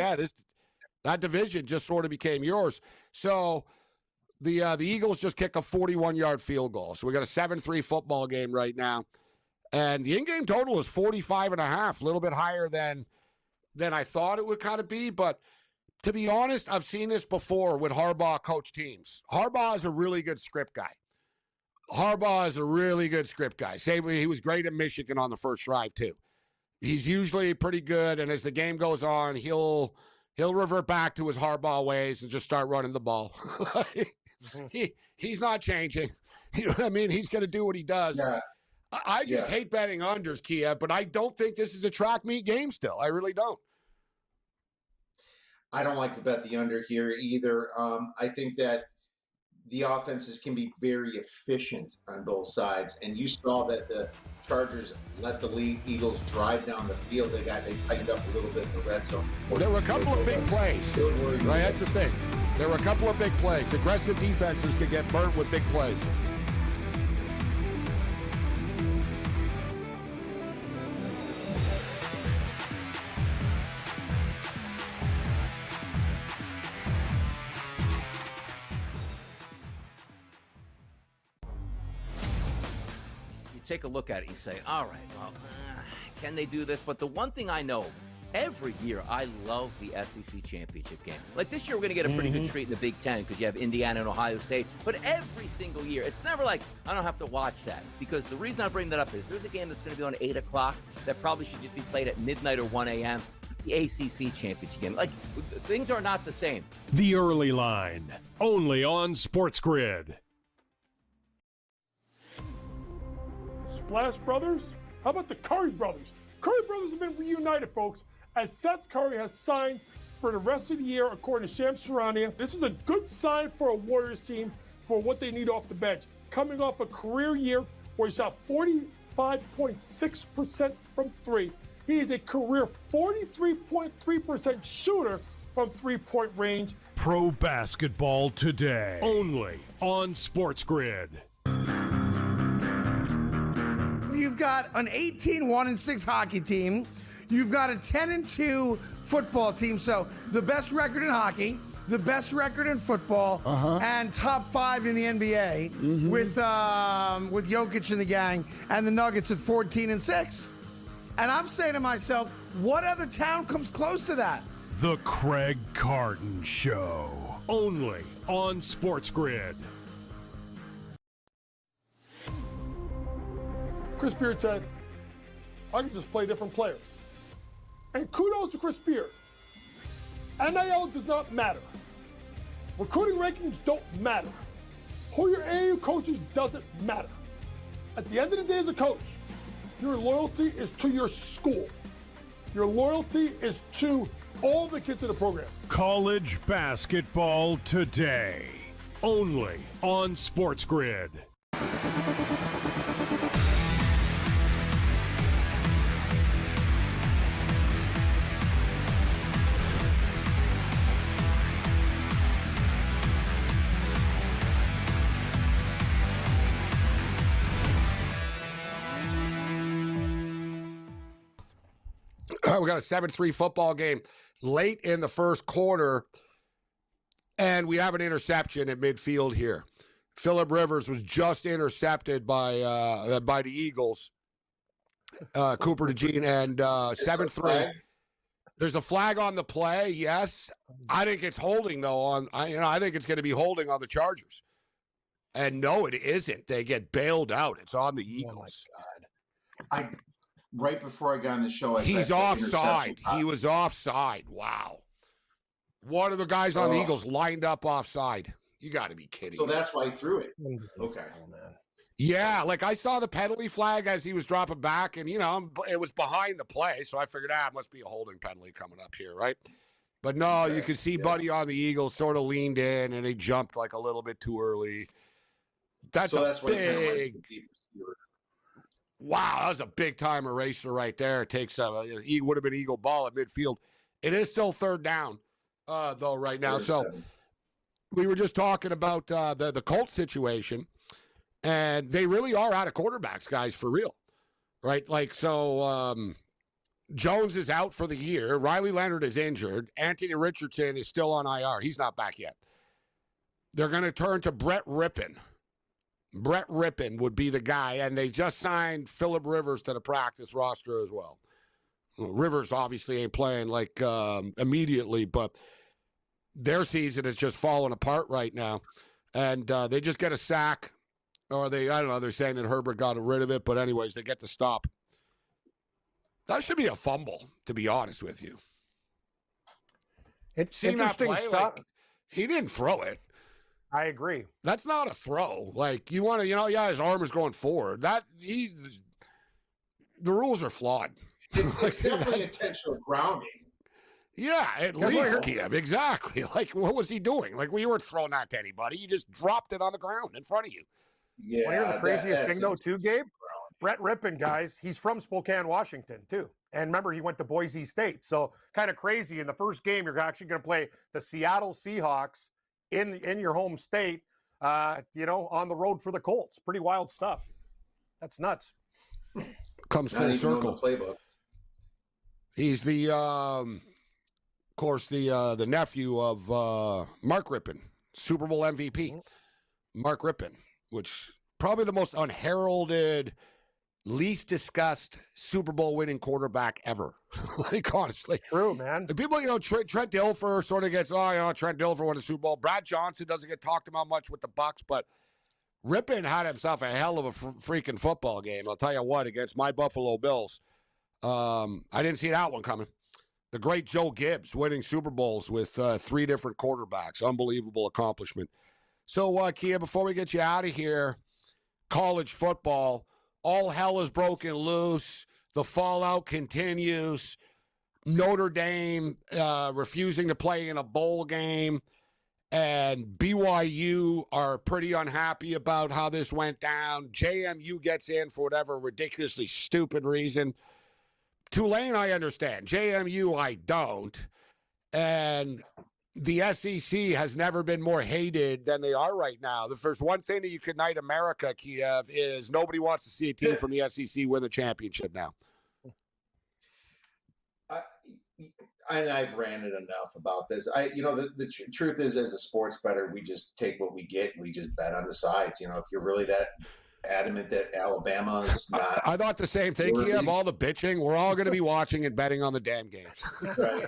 that division just sort of became yours. So the Eagles just kick a 41-yard field goal. So we got a 7-3 football game right now, and the in-game total is 45.5, a little bit higher than I thought it would kind of be. But to be honest, I've seen this before with Harbaugh coach teams. Harbaugh is a really good script guy. Say he was great at Michigan on the first drive too. He's usually pretty good, and as the game goes on, he'll revert back to his Harbaugh ways and just start running the ball. He's not changing. You know what I mean? He's going to do what he does. Yeah. I just hate betting unders, Kiev, but I don't think this is a track meet game still. I really don't. I don't like to bet the under here either. I think that the offenses can be very efficient on both sides, and you saw that the Chargers let the Eagles drive down the field. They tightened up a little bit in the red zone. There were a couple of big plays. Right, that's the thing. There were a couple of big plays. Aggressive defenses could get burnt with big plays. Take a look at it, you say, all right, well, can they do this? But the one thing I know, every year I love the SEC championship game. Like this year, we're going to get a pretty good treat in the Big Ten because you have Indiana and Ohio State. But every single year, it's never like I don't have to watch that, because the reason I bring that up is there's a game that's going to be on 8 o'clock that probably should just be played at midnight or 1 a.m. The ACC championship game. Like, things are not the same. The Early Line, only on SportsGrid. Splash Brothers? How about the Curry Brothers? Curry Brothers have been reunited, folks, as Seth Curry has signed for the rest of the year, according to Shams Charania. This is a good sign for a Warriors team for what they need off the bench. Coming off a career year where he shot 45.6% from three. He is a career 43.3% shooter from three-point range. Pro basketball today, only on SportsGrid. You've got an 18-1-6 hockey team. You've got a 10-2 football team. So the best record in hockey, the best record in football, and top 5 in the NBA with Jokic and the gang, and the Nuggets at 14-6. And I'm saying to myself, what other town comes close to that? The Craig Carton Show, only on SportsGrid. Chris Beard said, I can just play different players. And kudos to Chris Beard. NIL does not matter. Recruiting rankings don't matter. Who your AAU coaches doesn't matter. At the end of the day as a coach, your loyalty is to your school. Your loyalty is to all the kids in the program. College basketball today, only on SportsGrid. We got a 7-3 football game late in the first quarter, and we have an interception at midfield here. Phillip Rivers was just intercepted by the Eagles, Cooper DeJean, and 7-3. There's a flag on the play, yes. I think it's holding, though. I think it's going to be holding on the Chargers. And no, it isn't. They get bailed out. It's on the Eagles. Oh, my God. Right before I got on the show, he's offside. He was offside. Wow. One of the guys on the Eagles lined up offside. You got to be kidding. So that's why he threw it. Okay. Yeah, like I saw the penalty flag as he was dropping back, and it was behind the play, so I figured, it must be a holding penalty coming up here, right? But no, you could see Buddy on the Eagles sort of leaned in, and he jumped like a little bit too early. That's why he kind of went to deep receiver. Wow, that was a big time eraser right there. It takes he would have been Eagle ball at midfield. It is still third down, though, right now. So we were just talking about the Colts situation. And they really are out of quarterbacks, guys, for real, right? Like, so Jones is out for the year. Riley Leonard is injured. Anthony Richardson is still on IR. He's not back yet. They're going to turn to Brett Rippon. Brett Rippon would be the guy, and they just signed Phillip Rivers to the practice roster as well. Rivers obviously ain't playing like immediately, but their season is just falling apart right now. And they just get a sack. Or I don't know, they're saying that Herbert got rid of it, but anyways, they get the stop. That should be a fumble, to be honest with you. It's interesting stuff. Like, he didn't throw it. I agree. That's not a throw. Like, you want to, his arm is going forward. The rules are flawed. It's definitely intentional grounding. Yeah, at least, Kiev. Exactly. Like, what was he doing? Like, we weren't throwing that to anybody. You just dropped it on the ground in front of you. Yeah. Want to hear the craziest thing, though, too, Gabe? Brett Rippon, guys, he's from Spokane, Washington, too. And remember, he went to Boise State. So kind of crazy. In the first game, you're actually going to play the Seattle Seahawks in your home state, on the road for the Colts. Pretty wild stuff. That's nuts. Comes full circle. The playbook. He's the, of course, the nephew of Mark Rippon, Super Bowl MVP. Mark Rippon, which probably the most unheralded, least discussed Super Bowl winning quarterback ever. Like, honestly. True, man. The people, Trent Dilfer sort of gets, Trent Dilfer won the Super Bowl. Brad Johnson doesn't get talked about much with the Bucs, but Rippon had himself a hell of a freaking football game. I'll tell you what, against my Buffalo Bills. I didn't see that one coming. The great Joe Gibbs winning Super Bowls with 3 different quarterbacks. Unbelievable accomplishment. So, Kia, before we get you out of here, college football, all hell is broken loose. The fallout continues. Notre Dame refusing to play in a bowl game. And BYU are pretty unhappy about how this went down. JMU gets in for whatever ridiculously stupid reason. Tulane, I understand. JMU, I don't. And the SEC has never been more hated than they are right now. If there's one thing that you could unite America, Kiev, is nobody wants to see a team from the SEC win the championship now. I've ranted enough about this. The truth is, as a sports bettor, we just take what we get and we just bet on the sides. If you're really that adamant that Alabama is not. I thought the same thing. Kiev, all the bitching. We're all going to be watching and betting on the damn games. Right.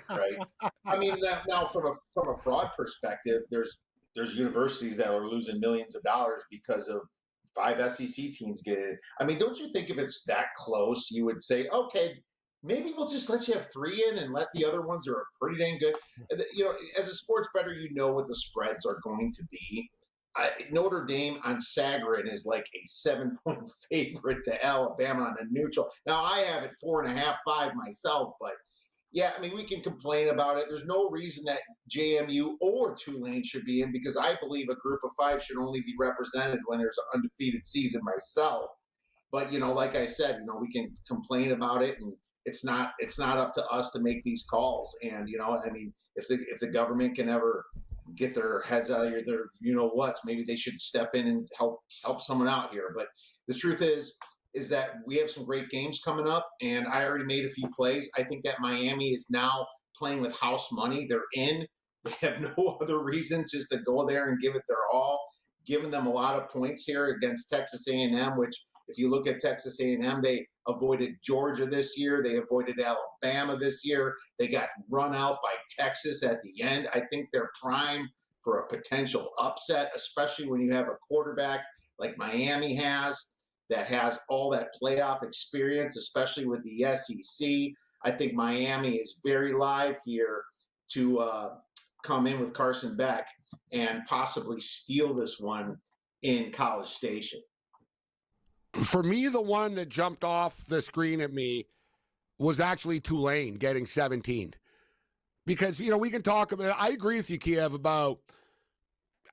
I mean, now from a fraud perspective, there's universities that are losing millions of dollars because of 5 SEC teams getting in. I mean, don't you think if it's that close, you would say, okay, maybe we'll just let you have 3 in and let the other ones that are pretty dang good. As a sports bettor, you know what the spreads are going to be. Notre Dame on Sagarin is like a 7-point favorite to Alabama on a neutral. Now, I have it 4.5, 5 myself, but yeah, I mean, we can complain about it. There's no reason that JMU or Tulane should be in because I believe a group of 5 should only be represented when there's an undefeated season myself. But, like I said, we can complain about it, and it's not up to us to make these calls. And, I mean, if the government can ever get their heads out of their whats, maybe they should step in and help someone out here. But the truth is that we have some great games coming up, and I already made a few plays. I think that Miami is now playing with house money. They're in. They have no other reason just to go there and give it their all. Giving them a lot of points here against Texas A&M, which if you look at Texas A&M, they avoided Georgia this year. They avoided Alabama this year. They got run out by Texas at the end. I think they're prime for a potential upset, especially when you have a quarterback like Miami has that has all that playoff experience, especially with the SEC. I think Miami is very live here to come in with Carson Beck and possibly steal this one in College Station. For me, the one that jumped off the screen at me was actually Tulane getting 17. Because, we can talk about it. I agree with you, Kiev, about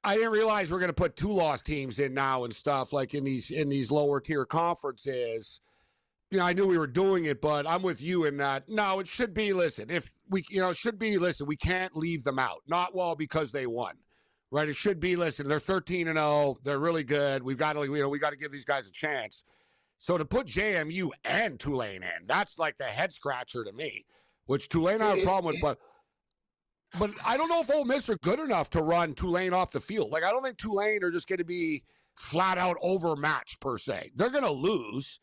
I didn't realize we're going to put 2-loss teams in now and stuff like in these lower tier conferences. I knew we were doing it, but I'm with you in that. No, it should be, listen, we can't leave them out. Not because they won, right? It should be, listen, they're 13-0. They're really good. We've got to give these guys a chance. So to put JMU and Tulane in, that's like the head scratcher to me, which Tulane I have a problem with, but I don't know if Ole Miss are good enough to run Tulane off the field. Like, I don't think Tulane are just going to be flat out overmatched per se. They're going to lose,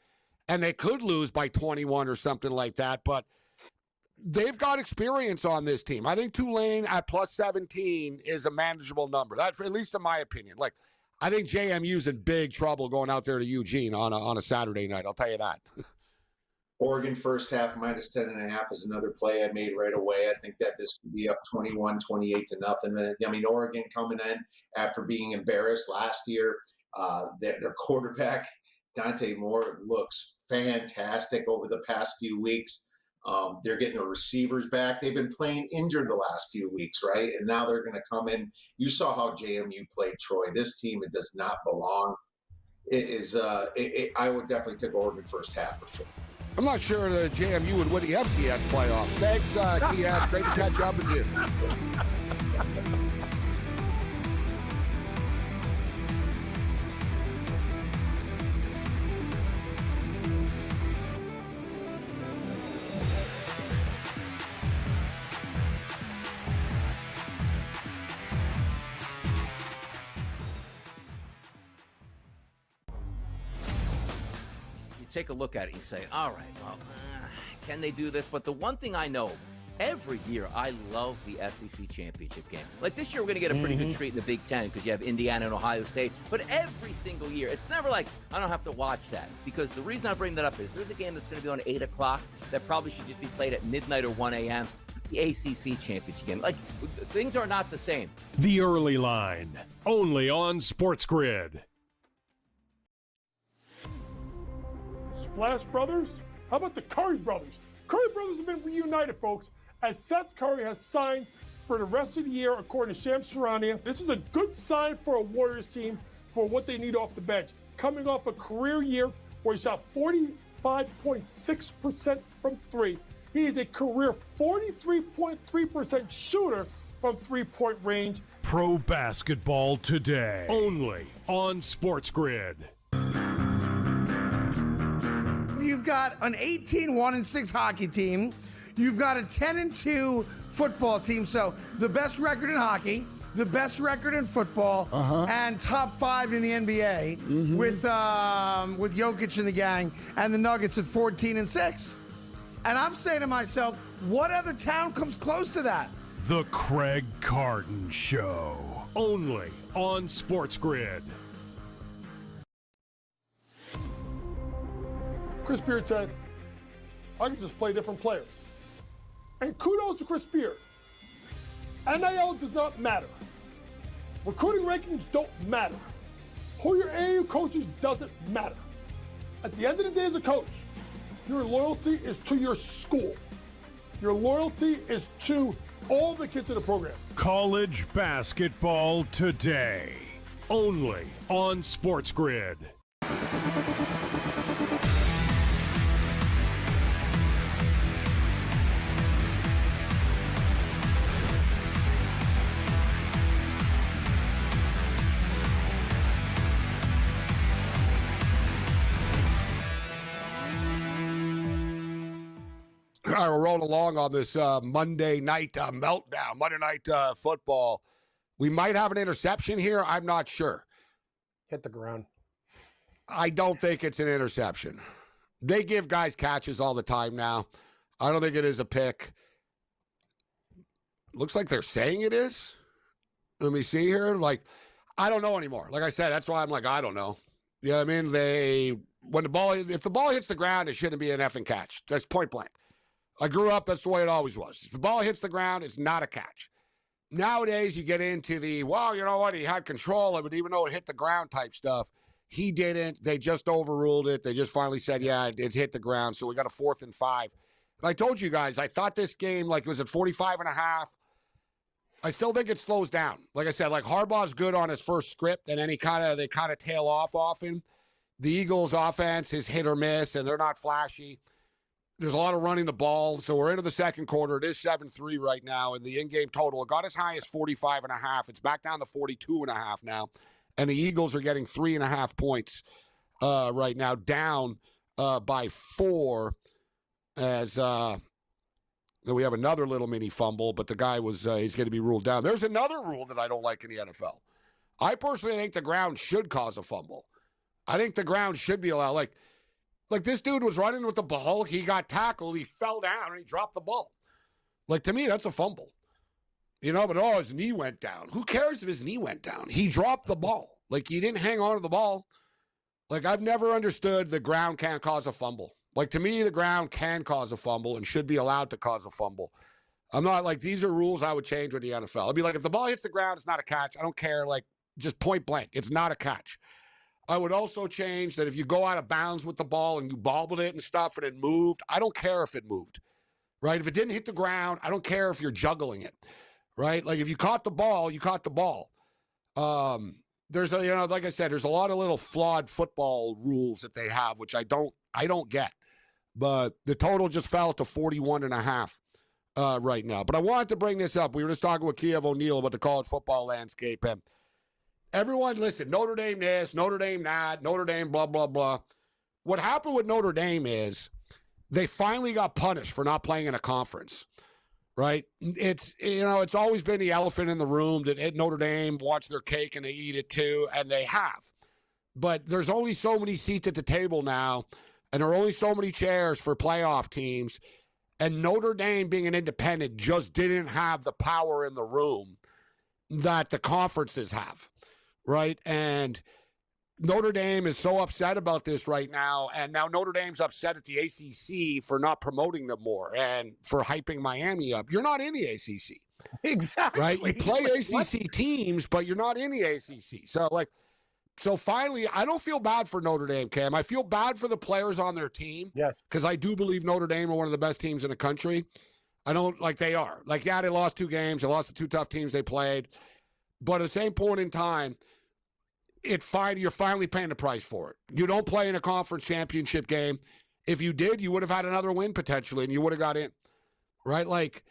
and they could lose by 21 or something like that, but they've got experience on this team. I think Tulane at plus 17 is a manageable number. That's at least in my opinion. Like, I think JMU's in big trouble going out there to Eugene on a Saturday night. I'll tell you that. Oregon first half minus 10.5 is another play I made right away. I think that this could be up 21-28 to nothing. I mean, Oregon coming in after being embarrassed last year. Their quarterback, Dante Moore, looks fantastic over the past few weeks. They're getting the receivers back. They've been playing injured the last few weeks, right? And now they're going to come in. You saw how JMU played Troy. This team, it does not belong. It is. I would definitely take Oregon first half for sure. I'm not sure that JMU would win the FCS playoffs. Thanks, Kiaz. Great to catch up with you. Take a look at it, you say, all right, well, can they do this? But the one thing I know, every year I love the SEC championship game. Like this year, we're going to get a pretty good treat in the Big Ten because you have Indiana and Ohio State. But every single year, it's never like I don't have to watch that. Because the reason I bring that up is there's a game that's going to be on 8 o'clock that probably should just be played at midnight or 1 a.m. The ACC championship game. Like, things are not the same. The Early Line, only on SportsGrid. Splash Brothers? How about the Curry Brothers? Curry Brothers have been reunited, folks, as Seth Curry has signed for the rest of the year, according to Shams Charania. This is a good sign for a Warriors team for what they need off the bench. Coming off a career year where he shot 45.6% from three. He is a career 43.3% shooter from three-point range. Pro basketball today, only on SportsGrid. You've got an 18-1-6 hockey team. You've got a 10-2 football team. So the best record in hockey, the best record in football, and top 5 in the NBA with Jokic and the gang, and the Nuggets at 14-6. And I'm saying to myself, what other town comes close to that? The Craig Carton Show, only on SportsGrid. Chris Beard said, I can just play different players. And kudos to Chris Beard. NIL does not matter. Recruiting rankings don't matter. Who your AAU coaches doesn't matter. At the end of the day as a coach, your loyalty is to your school. Your loyalty is to all the kids in the program. College basketball today, only on SportsGrid. All right, we're rolling along on this Monday night meltdown, Monday night football. We might have an interception here. I'm not sure. Hit the ground. I don't think it's an interception. They give guys catches all the time now. I don't think it is a pick. Looks like they're saying it is. Let me see here. Like, I don't know anymore. Like I said, that's why I'm like, I don't know. You know what I mean? If the ball hits the ground, it shouldn't be an effing catch. That's point blank. I grew up, that's the way it always was. If the ball hits the ground, it's not a catch. Nowadays, you get into the, well, you know what, he had control of it, even though it hit the ground type stuff. He didn't. They just overruled it. They just finally said, yeah, it hit the ground. So we got a 4th and 5. And I told you guys, I thought this game, like, was at 45.5. I still think it slows down. Like I said, like Harbaugh's good on his first script, and then they kind of tail off him. The Eagles' offense is hit or miss, and they're not flashy. There's a lot of running the ball. So we're into the second quarter. It is 7-3 right now, and the in-game total, it got as high as 45.5. It's back down to 42.5 now. And the Eagles are getting 3.5 points right now, down by 4 as we have another little mini fumble, but the guy was he's going to be ruled down. There's another rule that I don't like in the NFL. I personally think the ground should cause a fumble. I think the ground should be allowed. Like this dude was running with the ball. He got tackled. He fell down, and he dropped the ball. Like, to me, that's a fumble. You know, but his knee went down. Who cares if his knee went down? He dropped the ball. Like, he didn't hang on to the ball. Like, I've never understood the ground can't cause a fumble. Like, to me, the ground can cause a fumble and should be allowed to cause a fumble. I'm not like, these are rules I would change with the NFL. I'd be like, if the ball hits the ground, it's not a catch. I don't care. Like, just point blank. It's not a catch. I would also change that if you go out of bounds with the ball and you bobbled it and stuff and it moved, I don't care if it moved, right? If it didn't hit the ground, I don't care if you're juggling it, right? Like, if you caught the ball, you caught the ball. There's like I said, there's a lot of little flawed football rules that they have, which I don't get. But the total just fell to 41.5 right now. But I wanted to bring this up. We were just talking with Kiev O'Neill about the college football landscape. And everyone, listen, Notre Dame this, Notre Dame that, Notre Dame blah, blah, blah. What happened with Notre Dame is they finally got punished for not playing in a conference, right? It's always been the elephant in the room that Notre Dame wants their cake and they eat it too, and they have. But there's only so many seats at the table now, and there are only so many chairs for playoff teams, and Notre Dame, being an independent, just didn't have the power in the room that the conferences have, right? And Notre Dame is so upset about this right now, and now Notre Dame's upset at the ACC for not promoting them more and for hyping Miami up. You're not in the ACC. Exactly. Right? You play ACC teams, but you're not in the ACC. So finally, I don't feel bad for Notre Dame, Cam. I feel bad for the players on their team. Yes. Because I do believe Notre Dame are one of the best teams in the country. I don't, like, they are. Like, yeah, they lost 2 games. They lost the 2 tough teams they played. But at the same point in time, you're finally paying the price for it. You don't play in a conference championship game. If you did, you would have had another win potentially, and you would have got in. Right? Like,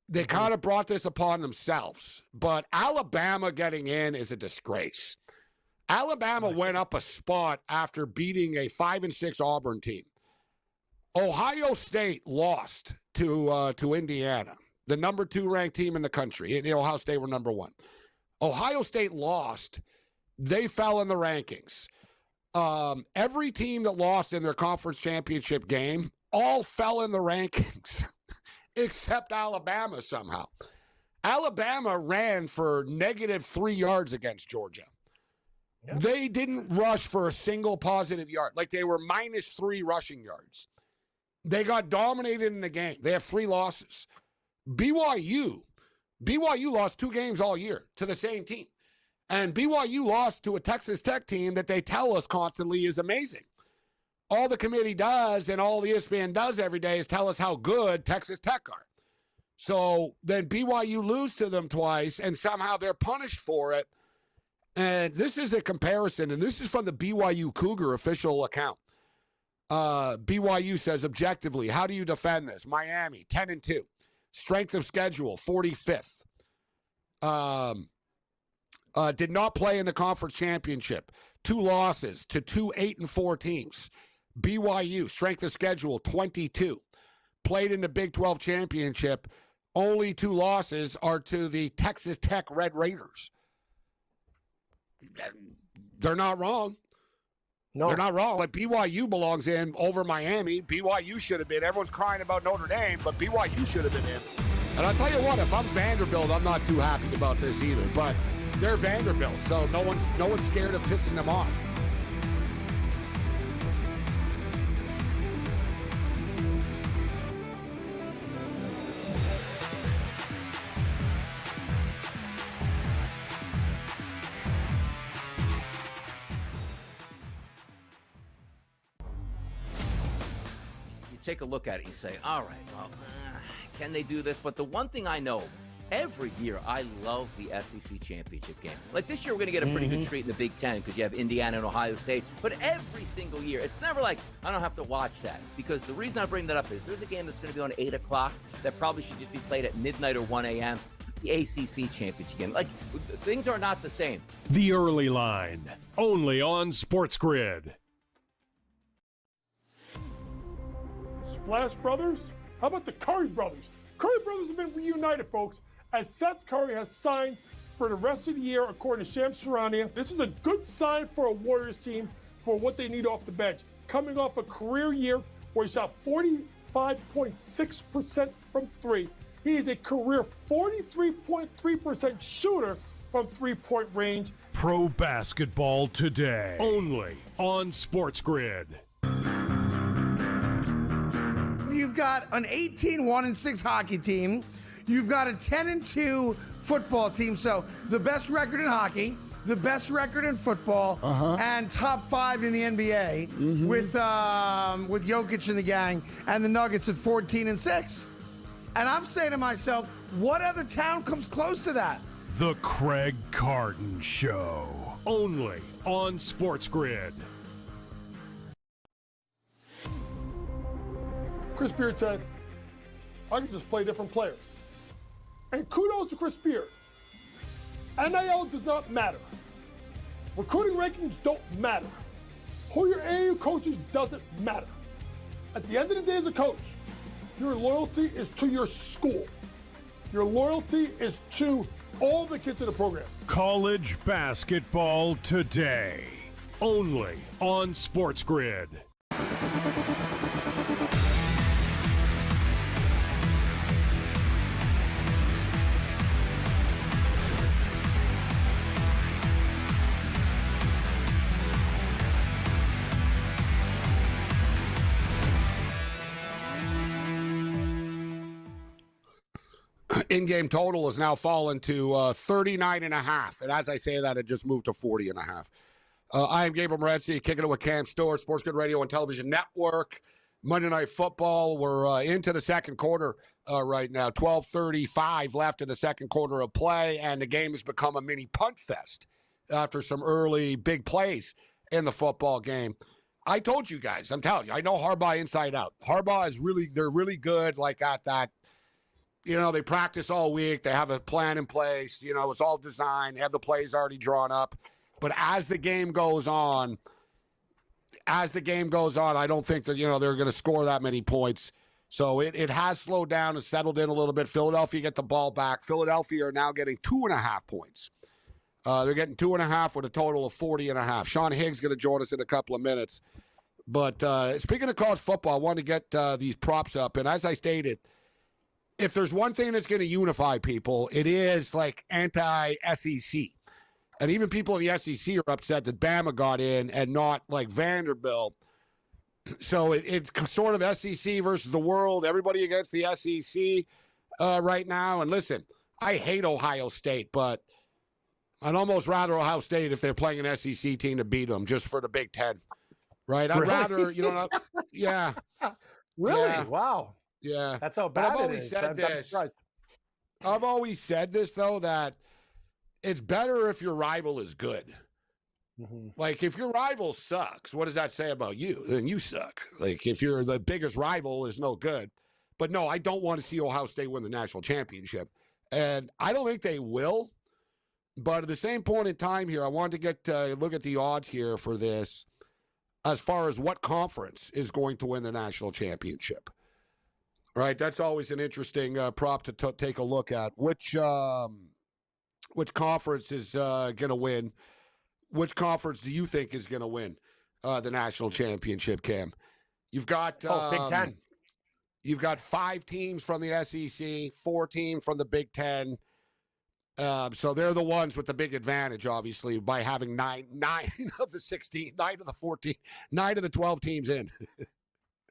they kind of brought this upon themselves. But Alabama getting in is a disgrace. Alabama went up a spot after beating a 5-6 Auburn team. Ohio State lost to Indiana, the number 2 ranked team in the country. Ohio State were number 1. Ohio State lost. They fell in the rankings. Every team that lost in their conference championship game all fell in the rankings, except Alabama somehow. Alabama ran for -3 yards against Georgia. Yep. They didn't rush for a single positive yard. Like, they were -3 rushing yards. They got dominated in the game. They have 3 losses. BYU lost 2 games all year to the same team. And BYU lost to a Texas Tech team that they tell us constantly is amazing. All the committee does and all the ESPN does every day is tell us how good Texas Tech are. So then BYU lose to them twice, and somehow they're punished for it. And this is a comparison, and this is from the BYU Cougar official account. BYU says, objectively, how do you defend this? Miami, 10-2. Strength of schedule, 45th. Did not play in the conference championship. 2 losses to 2 8-4 teams. BYU, strength of schedule, 22. Played in the Big 12 championship. Only 2 losses are to the Texas Tech Red Raiders. They're not wrong. No, they're not wrong. Like, BYU belongs in over Miami. BYU should have been. Everyone's crying about Notre Dame, but BYU should have been in. And I'll tell you what, if I'm Vanderbilt, I'm not too happy about this either. But they're Vanderbilt, so no one's scared of pissing them off. take a look at it. You say, all right, well, can they do this? But the one thing I know, every year I love the SEC championship game. Like this year, we're going to get a pretty good treat in the Big Ten because you have Indiana and Ohio State. But every single year, it's never like I don't have to watch that, because the reason I bring that up is there's a game that's going to be on 8 o'clock that probably should just be played at midnight or 1 a.m. The ACC championship game. Like, things are not the same. The Early Line, only on SportsGrid. Splash Brothers? How about the Curry Brothers? Curry Brothers have been reunited, folks, as Seth Curry has signed for the rest of the year, according to Shams Charania. This is a good sign for a Warriors team for what they need off the bench. Coming off a career year where he shot 45.6% from three. He is a career 43.3% shooter from three-point range. Pro basketball today, only on SportsGrid. You've got an 18-1-6 hockey team. You've got a 10-2 football team. So the best record in hockey, the best record in football, and top 5 in the NBA with Jokic and the gang, and the Nuggets at 14-6. And I'm saying to myself, what other town comes close to that? The Craig Carton Show, only on SportsGrid. Chris Beard said, I can just play different players. And kudos to Chris Beard. NIL does not matter. Recruiting rankings don't matter. Who your AAU coaches doesn't matter. At the end of the day as a coach, your loyalty is to your school. Your loyalty is to all the kids in the program. College basketball today, only on SportsGrid. In-game total has now fallen to 39.5. And as I say that, it just moved to 40.5. I am Gabriel Morency, kicking it with Cam Stewart, SportsGrid Radio and Television Network. Monday Night Football. We're into the second quarter right now. 12:35 left in the second quarter of play, and the game has become a mini punt fest after some early big plays in the football game. I told you guys, I'm telling you, I know Harbaugh inside out. Harbaugh is they're really good like at that. You know, they practice all week. They have a plan in place. You know, it's all designed. They have the plays already drawn up. But as the game goes on, I don't think that, you know, they're going to score that many points. So it has slowed down and settled in a little bit. Philadelphia get the ball back. Philadelphia are now getting 2.5 points. They're getting 2.5 with a total of 40.5. Sean Higgs going to join us in a couple of minutes. But speaking of college football, I want to get these props up. And as I stated, if there's one thing that's going to unify people, it is like anti-SEC. And even people in the SEC are upset that Bama got in and not like Vanderbilt. So it's sort of SEC versus the world. Everybody against the SEC right now. And listen, I hate Ohio State, but I'd almost rather Ohio State if they're playing an SEC team to beat them just for the Big Ten. Right? I'd rather, you know, yeah. Really? Yeah. Wow. Yeah. That's how bad it is. I've always said this, though, that it's better if your rival is good. Mm-hmm. Like, if your rival sucks, what does that say about you? Then you suck. Like, if you're the biggest rival is no good. But no, I don't want to see Ohio State win the national championship. And I don't think they will. But at the same point in time here, I wanted to get look at the odds here for this as far as what conference is going to win the national championship. Right, that's always an interesting prop to take a look at. Which conference is going to win? Which conference do you think is going to win the national championship, Cam? You've got Big Ten. You've got 5 teams from the SEC, 4 teams from the Big Ten. So they're the ones with the big advantage, obviously, by having 9 of the 16, 9 of the 14, 9 of the 12 teams in.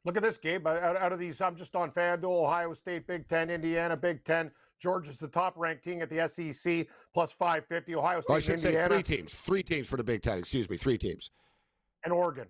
Look at this, Gabe. Out of these, I'm just on FanDuel, Ohio State, Big Ten, Indiana, Big Ten. Georgia's the top-ranked team at the SEC, plus 550. Ohio State, I should Indiana. say 3 teams. 3 teams for the Big Ten. Excuse me, 3 teams. And Oregon.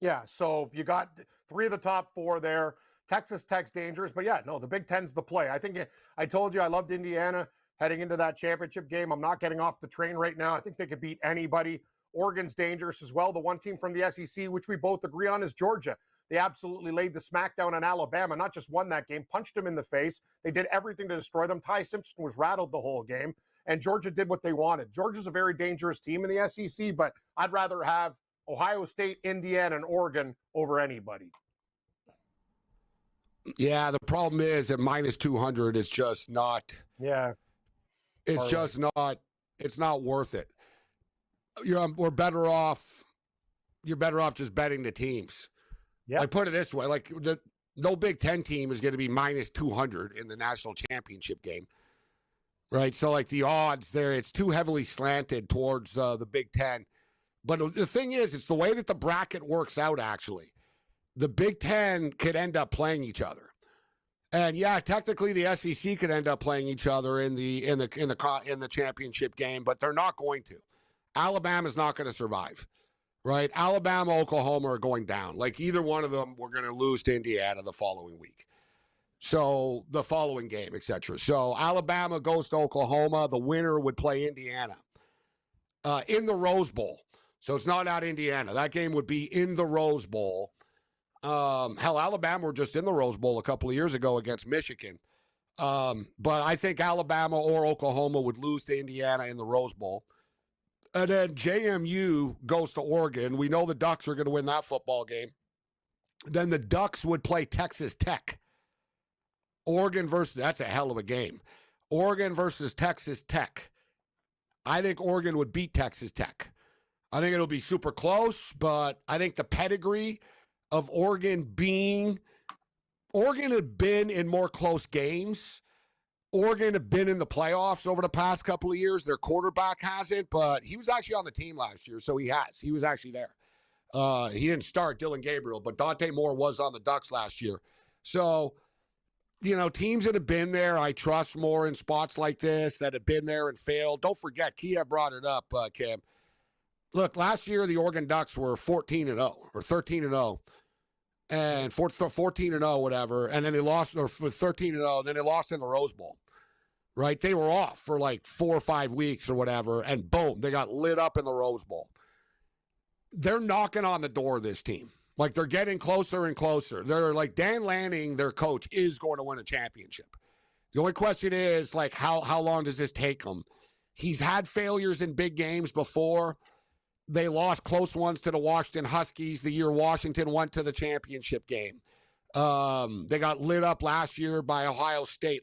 Yeah, so you got 3 of the top 4 there. Texas Tech's dangerous, but yeah, no, the Big Ten's the play. I think I told you I loved Indiana heading into that championship game. I'm not getting off the train right now. I think they could beat anybody. Oregon's dangerous as well. The one team from the SEC, which we both agree on, is Georgia. They absolutely laid the smackdown on Alabama, not just won that game, punched them in the face. They did everything to destroy them. Ty Simpson was rattled the whole game, and Georgia did what they wanted. Georgia's a very dangerous team in the SEC, but I'd rather have Ohio State, Indiana, and Oregon over anybody. Yeah, the problem is at minus 200, it's just not. Yeah. It's just not. It's not worth it. We're better off. You're better off just betting the teams. Yeah. I put it this way: like no Big Ten team is going to be minus 200 in the national championship game, right? So like the odds there, it's too heavily slanted towards the Big Ten. But the thing is, it's the way that the bracket works out. Actually, the Big Ten could end up playing each other, and yeah, technically the SEC could end up playing each other in the championship game, but they're not going to. Alabama's not going to survive, right? Alabama, Oklahoma are going down. Like either one of them, we're going to lose to Indiana the following week. So the following game, etc. So Alabama goes to Oklahoma. The winner would play Indiana in the Rose Bowl. So it's not at Indiana. That game would be in the Rose Bowl. Hell, Alabama were just in the Rose Bowl a couple of years ago against Michigan. But I think Alabama or Oklahoma would lose to Indiana in the Rose Bowl. And then JMU goes to Oregon. We know the Ducks are going to win that football game. Then the Ducks would play Texas Tech. Oregon versus, that's a hell of a game. Oregon versus Texas Tech. I think Oregon would beat Texas Tech. I think it'll be super close, but I think the pedigree of Oregon had been in more close games. Oregon have been in the playoffs over the past couple of years. Their quarterback hasn't, but he was actually on the team last year, so he has. He was actually there. He didn't start, Dylan Gabriel, but Dante Moore was on the Ducks last year. So, teams that have been there, I trust more in spots like this that have been there and failed. Don't forget, Kia brought it up, Cam. Look, last year the Oregon Ducks were 14-0 or 13-0. And 14-0, whatever, and then they lost, or 13-0, then they lost in the Rose Bowl, right? They were off for like 4 or 5 weeks or whatever, and boom, they got lit up in the Rose Bowl. They're knocking on the door, this team. Like, they're getting closer and closer. They're like, Dan Lanning, their coach, is going to win a championship. The only question is, like, how long does this take him? He's had failures in big games before. They lost close ones to the Washington Huskies the year Washington went to the championship game. They got lit up last year by Ohio State.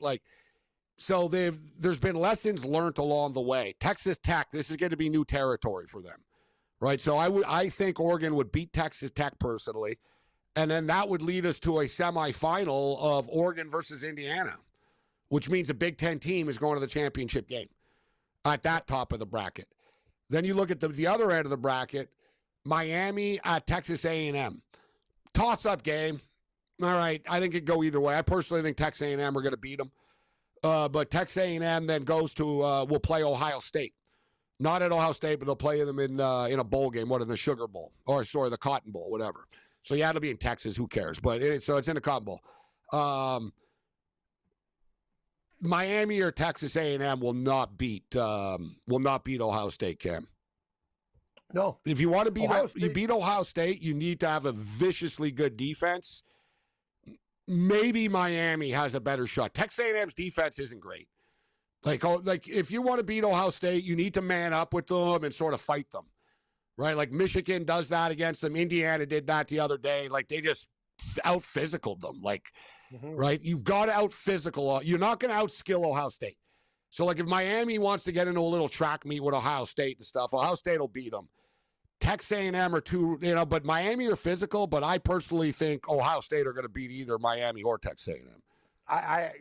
So there's been lessons learned along the way. Texas Tech, this is going to be new territory for them, right? So I think Oregon would beat Texas Tech personally, and then that would lead us to a semifinal of Oregon versus Indiana, which means a Big Ten team is going to the championship game at that top of the bracket. Then you look at the other end of the bracket, Miami at Texas A&M. Toss-up game. All right, I think it could go either way. I personally think Texas A&M are going to beat them. But Texas A&M then goes to, will play Ohio State. Not at Ohio State, but they'll play them in a bowl game, in the Sugar Bowl. Or, sorry, the Cotton Bowl, whatever. So, yeah, it'll be in Texas. Who cares? But so it's in the Cotton Bowl. Miami or Texas A&M will not beat Ohio State, Cam. No. If you want to beat Ohio State, you need to have a viciously good defense. Maybe Miami has a better shot. Texas A&M's defense isn't great. Like if you want to beat Ohio State, you need to man up with them and sort of fight them, right? Like Michigan does that against them. Indiana did that the other day. Like they just out-physicaled them. Right? You've got to out-physical. You're not going to out-skill Ohio State. So, like, if Miami wants to get into a little track meet with Ohio State and stuff, Ohio State will beat them. Texas A&M are too, but Miami are physical, but I personally think Ohio State are going to beat either Miami or Texas A&M. I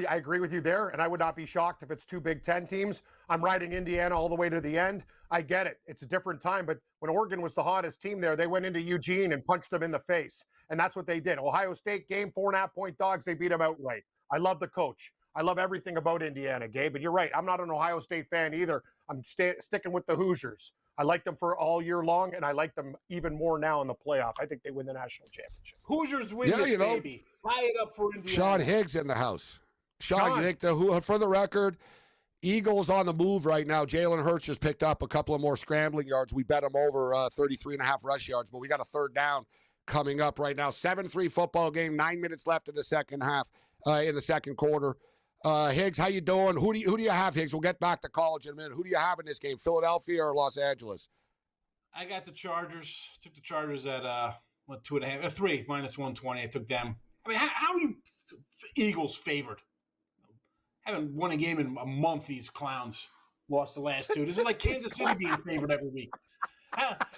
agree with you there, and I would not be shocked if it's 2 Big Ten teams. I'm riding Indiana all the way to the end. I get it. It's a different time, but when Oregon was the hottest team there, they went into Eugene and punched them in the face, and that's what they did. Ohio State game, 4.5-point dogs, they beat them outright. I love the coach. I love everything about Indiana, Gabe, but you're right. I'm not an Ohio State fan either. I'm sticking with the Hoosiers. I like them for all year long, and I like them even more now in the playoff. I think they win the national championship. Hoosiers win this, baby. Tie it up for Indiana. Sean Higgs in the house. Sean, you think for the record, Eagles on the move right now. Jalen Hurts just picked up a couple of more scrambling yards. We bet him over 33.5 rush yards, but we got a third down coming up right now. 7-3 football game, 9 minutes left in the second half, in the second quarter. Higgs, how you doing? Who do you have, Higgs? We'll get back to college in a minute. Who do you have in this game, Philadelphia or Los Angeles? I got the Chargers. Took the Chargers at 2.5, 3 minus 120. I took them. I mean, how are you Eagles favored? Haven't won a game in a month. These clowns lost the last two. This is like Kansas City being favored every week.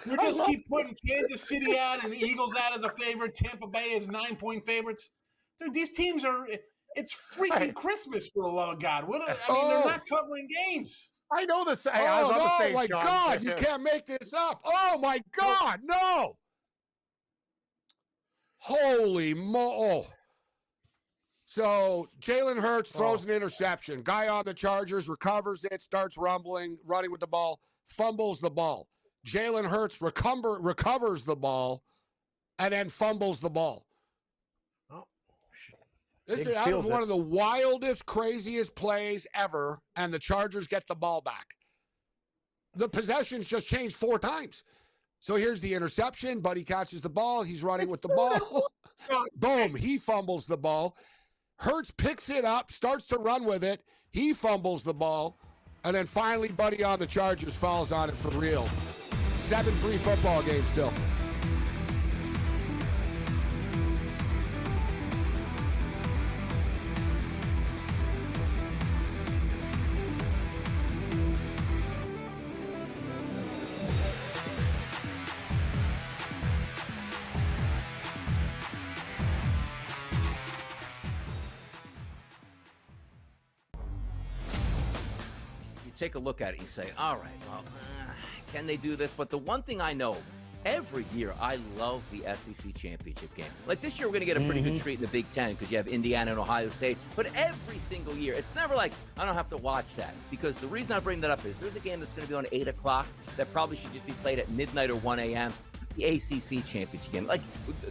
You just keep putting Kansas City out and the Eagles out as a favorite. Tampa Bay is 9-point favorites. Dude, these teams are. It's freaking Christmas for the love of God. They're not covering games. I know this. Hey, I was on the same, my Sean. God, you can't make this up. Oh, my God, no. Holy mo. So Jalen Hurts throws an interception. Guy on the Chargers recovers it, starts running with the ball, fumbles the ball. Jalen Hurts recovers the ball, and then fumbles the ball. This is out of one of the wildest, craziest plays ever, and the Chargers get the ball back. The possessions just changed 4 times. So here's the interception. Buddy catches the ball. He's running with the ball. Boom. He fumbles the ball. Hurts picks it up, starts to run with it. He fumbles the ball. And then finally, Buddy on the Chargers falls on it for real. 7-3 football game still. Take a look at it, you say, all right, well, can they do this? But the one thing I know, every year I love the SEC championship game. Like this year, we're going to get a pretty good treat in the Big Ten because you have Indiana and Ohio State. But every single year, it's never like I don't have to watch that. Because the reason I bring that up is there's a game that's going to be on 8 o'clock that probably should just be played at midnight or 1 a.m. The ACC championship game. Like,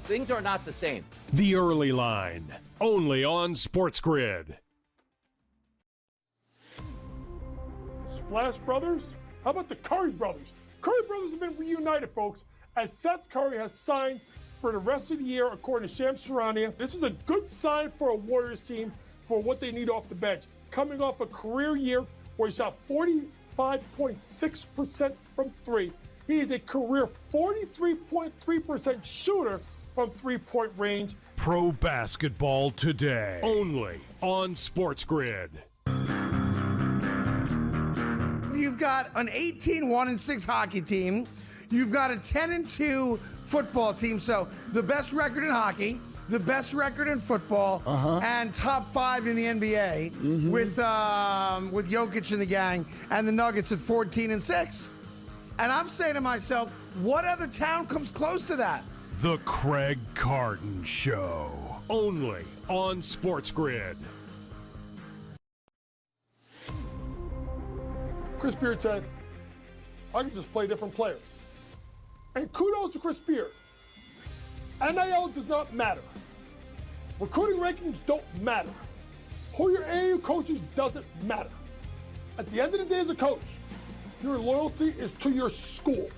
things are not the same. The Early Line, only on SportsGrid. Splash Brothers? How about the Curry Brothers? Curry Brothers have been reunited, folks, as Seth Curry has signed for the rest of the year, according to Shams Charania. This is a good sign for a Warriors team for what they need off the bench. Coming off a career year where he shot 45.6% from 3. He is a career 43.3% shooter from 3-point range. Pro basketball today, only on SportsGrid. You've got an 18-1-6 hockey team. You've got a 10-2 football team. So the best record in hockey, the best record in football, and top 5 in the NBA with Jokic and the gang, and the Nuggets at 14-6. And I'm saying to myself, what other town comes close to that? The Craig Carton Show, only on SportsGrid. Chris Beard said, I can just play different players. And kudos to Chris Beard. NIL does not matter. Recruiting rankings don't matter. Who your AAU coaches doesn't matter. At the end of the day as a coach, your loyalty is to your school.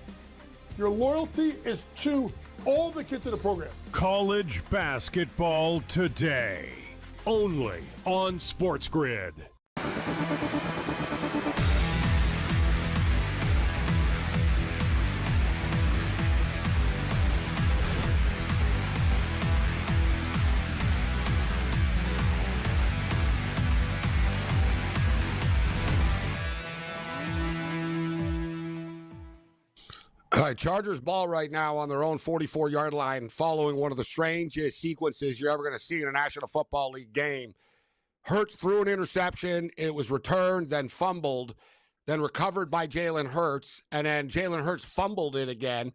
Your loyalty is to all the kids in the program. College basketball today, only on SportsGrid. All right, Chargers ball right now on their own 44-yard line following one of the strangest sequences you're ever going to see in a National Football League game. Hurts threw an interception. It was returned, then fumbled, then recovered by Jalen Hurts, and then Jalen Hurts fumbled it again,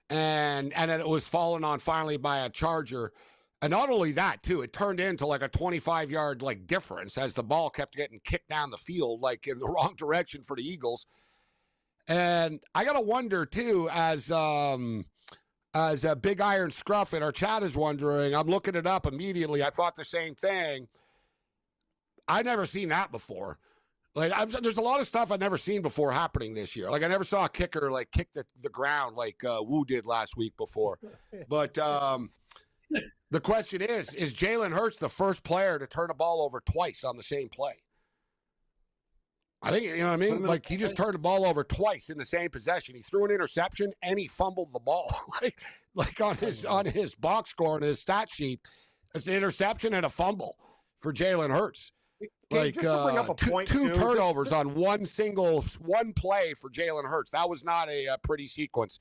and then it was fallen on finally by a Charger. And not only that, too, it turned into like a 25-yard difference as the ball kept getting kicked down the field in the wrong direction for the Eagles. And I got to wonder, too, as a Big Iron Scruff in our chat is wondering, I'm looking it up immediately. I thought the same thing. I've never seen that before. Like, there's a lot of stuff I've never seen before happening this year. Like, I never saw a kicker, like, kick the ground like Wu did last week before. But the question is Jalen Hurts the first player to turn a ball over twice on the same play? I think, you know what I mean? Like, he just turned the ball over twice in the same possession. He threw an interception and he fumbled the ball. like on his box score and his stat sheet, it's an interception and a fumble for Jalen Hurts. Like, two turnovers on one play for Jalen Hurts. That was not a pretty sequence.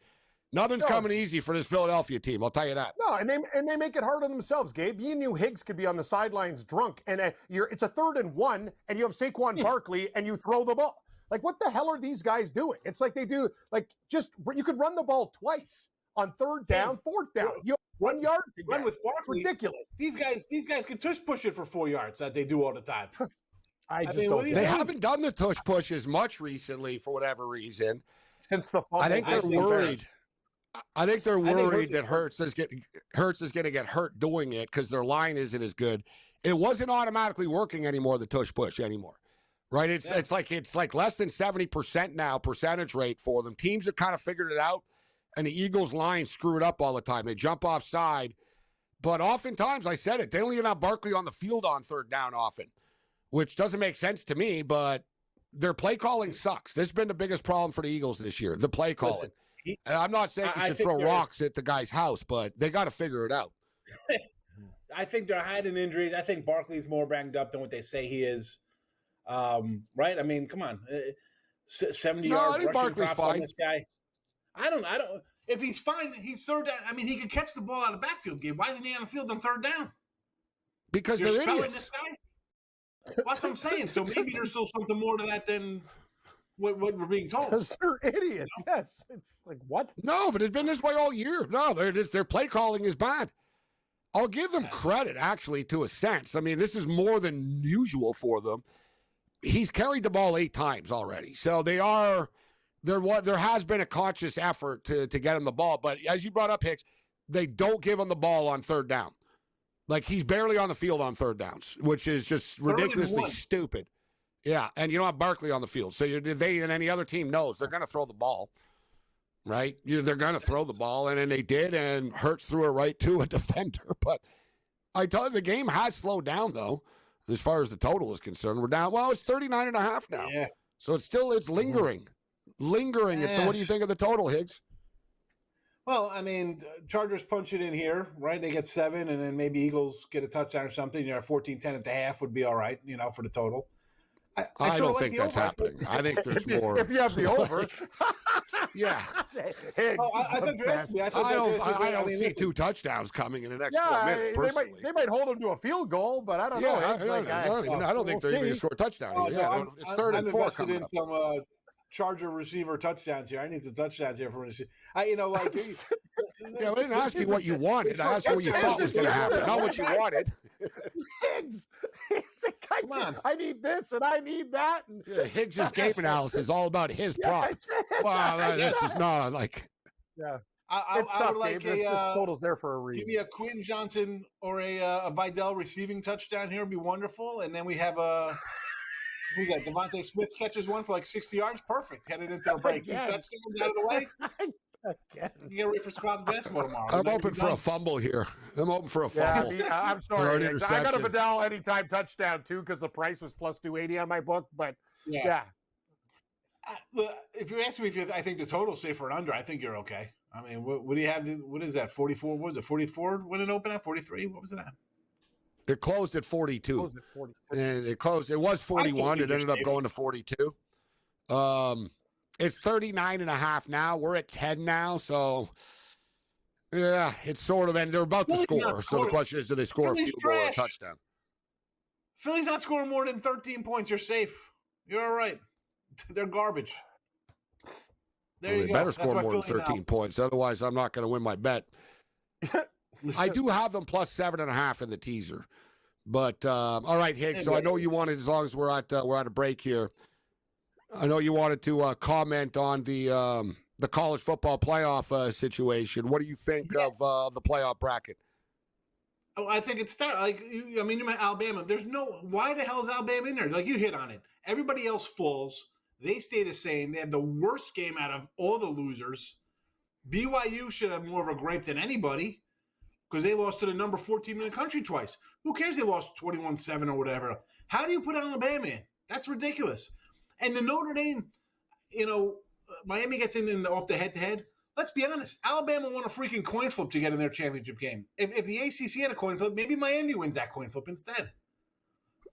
Nothing's coming easy for this Philadelphia team, I'll tell you that. No, and they make it hard on themselves, Gabe. You knew Higgs could be on the sidelines drunk, and it's a 3rd and 1, and you have Saquon Barkley, and you throw the ball. Like, what the hell are these guys doing? It's like they do, like, you could run the ball twice on 3rd down, 4th down. You have 1 yard to run with Barkley. Ridiculous. These guys can tush push it for 4 yards that they do all the time. I just don't. They haven't done the tush push as much recently for whatever reason. Since the fumble. I think they're worried. I think they're worried that Hurts is going to get hurt doing it because their line isn't as good. It wasn't automatically working anymore, the tush push anymore, right? It's like less than 70% now percentage rate for them. Teams have kind of figured it out, and the Eagles line screw it up all the time. They jump offside, but oftentimes, I said it, they don't even have Barkley on the field on 3rd down often, which doesn't make sense to me, but their play calling sucks. This has been the biggest problem for the Eagles this year, the play calling. Listen, I'm not saying you should throw rocks at the guy's house, but they got to figure it out. I think they're hiding injuries. I think Barkley's more banged up than what they say he is. Right? I mean, come on. 70-yard rushing props on this guy. I don't. If he's fine, he's 3rd down. I mean, he could catch the ball out of the backfield, Gabe. Why isn't he on the field on 3rd down? Because You're they're spelling idiots. this guy? That's what I'm saying. So maybe there's still something more to that than what we're being told. Because they're idiots. You know? Yes. It's like, what? No, but it's been this way all year. No, their play calling is bad. I'll give them credit, actually, to a sense. I mean, this is more than usual for them. He's carried the ball 8 times already. So there has been a conscious effort to get him the ball. But as you brought up, Hicks, they don't give him the ball on 3rd down. Like, he's barely on the field on 3rd downs, which is just ridiculously stupid. Yeah, and you don't have Barkley on the field. So they and any other team knows they're going to throw the ball, right? They're going to throw the ball, and then they did, and Hurts threw it right to a defender. But I tell you, the game has slowed down, though, as far as the total is concerned. We're down. Well, it's 39.5 now. Yeah. So it's lingering. Lingering. Yes. What do you think of the total, Higgs? Well, I mean, Chargers punch it in here, right? They get 7, and then maybe Eagles get a touchdown or something. 14-10 at the half would be all right, for the total. I don't think that's happening. I think there's more. If you have the over. Yeah. I don't see 2 touchdowns coming in the next 4 minutes, personally. They might hold them to a field goal, but I don't know. I don't think they're even going to score a touchdown. It's 3rd and 4 coming up. Some Charger receiver touchdowns here. I need some touchdowns here for me to see. We didn't ask you what you wanted. I asked you what you thought was going to happen, not what you wanted. Higgs, come on. I need this and I need that. Higgs' game analysis is all about his prop. Wow, this is not like. Yeah. I would like this total's there for a reason. Give me a Quinn Johnson or a Vidal receiving touchdown here would be wonderful. And then we have a. Who's that? Devontae Smith catches one for like 60 yards. Perfect. Headed into a break. 2 touchdowns out of the way. You get ready for Scott's basketball tomorrow. I'm open for a fumble here. I'm I'm sorry. I got a Vidal anytime touchdown, too, because the price was plus 280 on my book. But, yeah. If you ask me I think the total's safe for an under, I think you're okay. I mean, what do you have? What is that, 44? What was it, 44 when it opened at? 43? What was it at? It closed at 42. And it was 41. It ended up going to 42. It's 39.5 now. We're at 10 now. So, yeah, it's sort of, and they're about to score. So the question is, do they score a field goal or a touchdown? Philly's not scoring more than 13 points. You're safe. You're all right. They're garbage. They better score more than 13 points. Otherwise, I'm not going to win my bet. I do have them plus 7.5 in the teaser, but all right, Higgs. So I know you wanted, as long as we're at a break here. I know you wanted to comment on the college football playoff situation. What do you think of the playoff bracket? Oh, I think it's you meant Alabama. Why the hell is Alabama in there? Like, you hit on it. Everybody else falls. They stay the same. They have the worst game out of all the losers. BYU should have more of a gripe than anybody because they lost to the number 4 team in the country twice. Who cares they lost 21-7 or whatever? How do you put Alabama in? That's ridiculous. And the Notre Dame, Miami gets in off the head-to-head. Let's be honest. Alabama won a freaking coin flip to get in their championship game. If the ACC had a coin flip, maybe Miami wins that coin flip instead.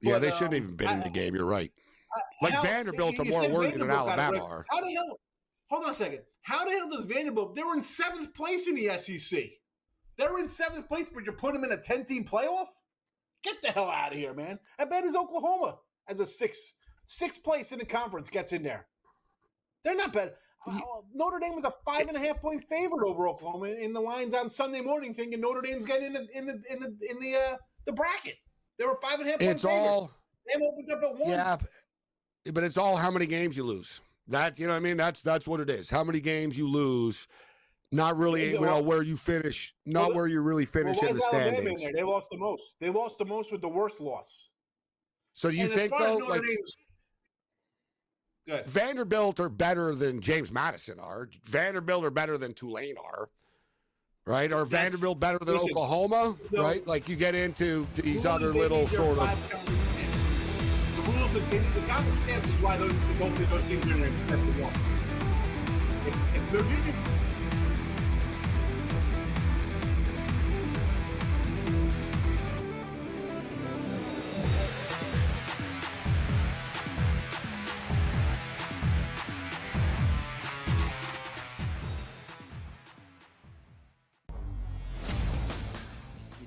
Yeah, they shouldn't even been in the game. You're right. Vanderbilt are more worthy than Alabama are. How the hell? Hold on a second. How the hell does Vanderbilt? They were in 7th place in the SEC. They're in 7th place, but you put them in a 10-team playoff? Get the hell out of here, man. I bet is Oklahoma as a sixth place in the conference gets in there. They're not bad. Notre Dame was a 5.5-point favorite over Oklahoma in the lines on Sunday morning, thinking Notre Dame's getting in the bracket. They were 5.5-point favorite. They opened up at 1. Yeah, but it's all how many games you lose. That's what it is. How many games you lose, not really where you finish, where you really finish in the standings. They lost the most. They lost the most with the worst loss. So do you think though, Vanderbilt are better than James Madison are? Vanderbilt are better than Tulane are, right? Are Vanderbilt better than Oklahoma, right? Like you get into these other little sort of. The rules of the conference champs is why both of those teams are in there except for one. If Virginia.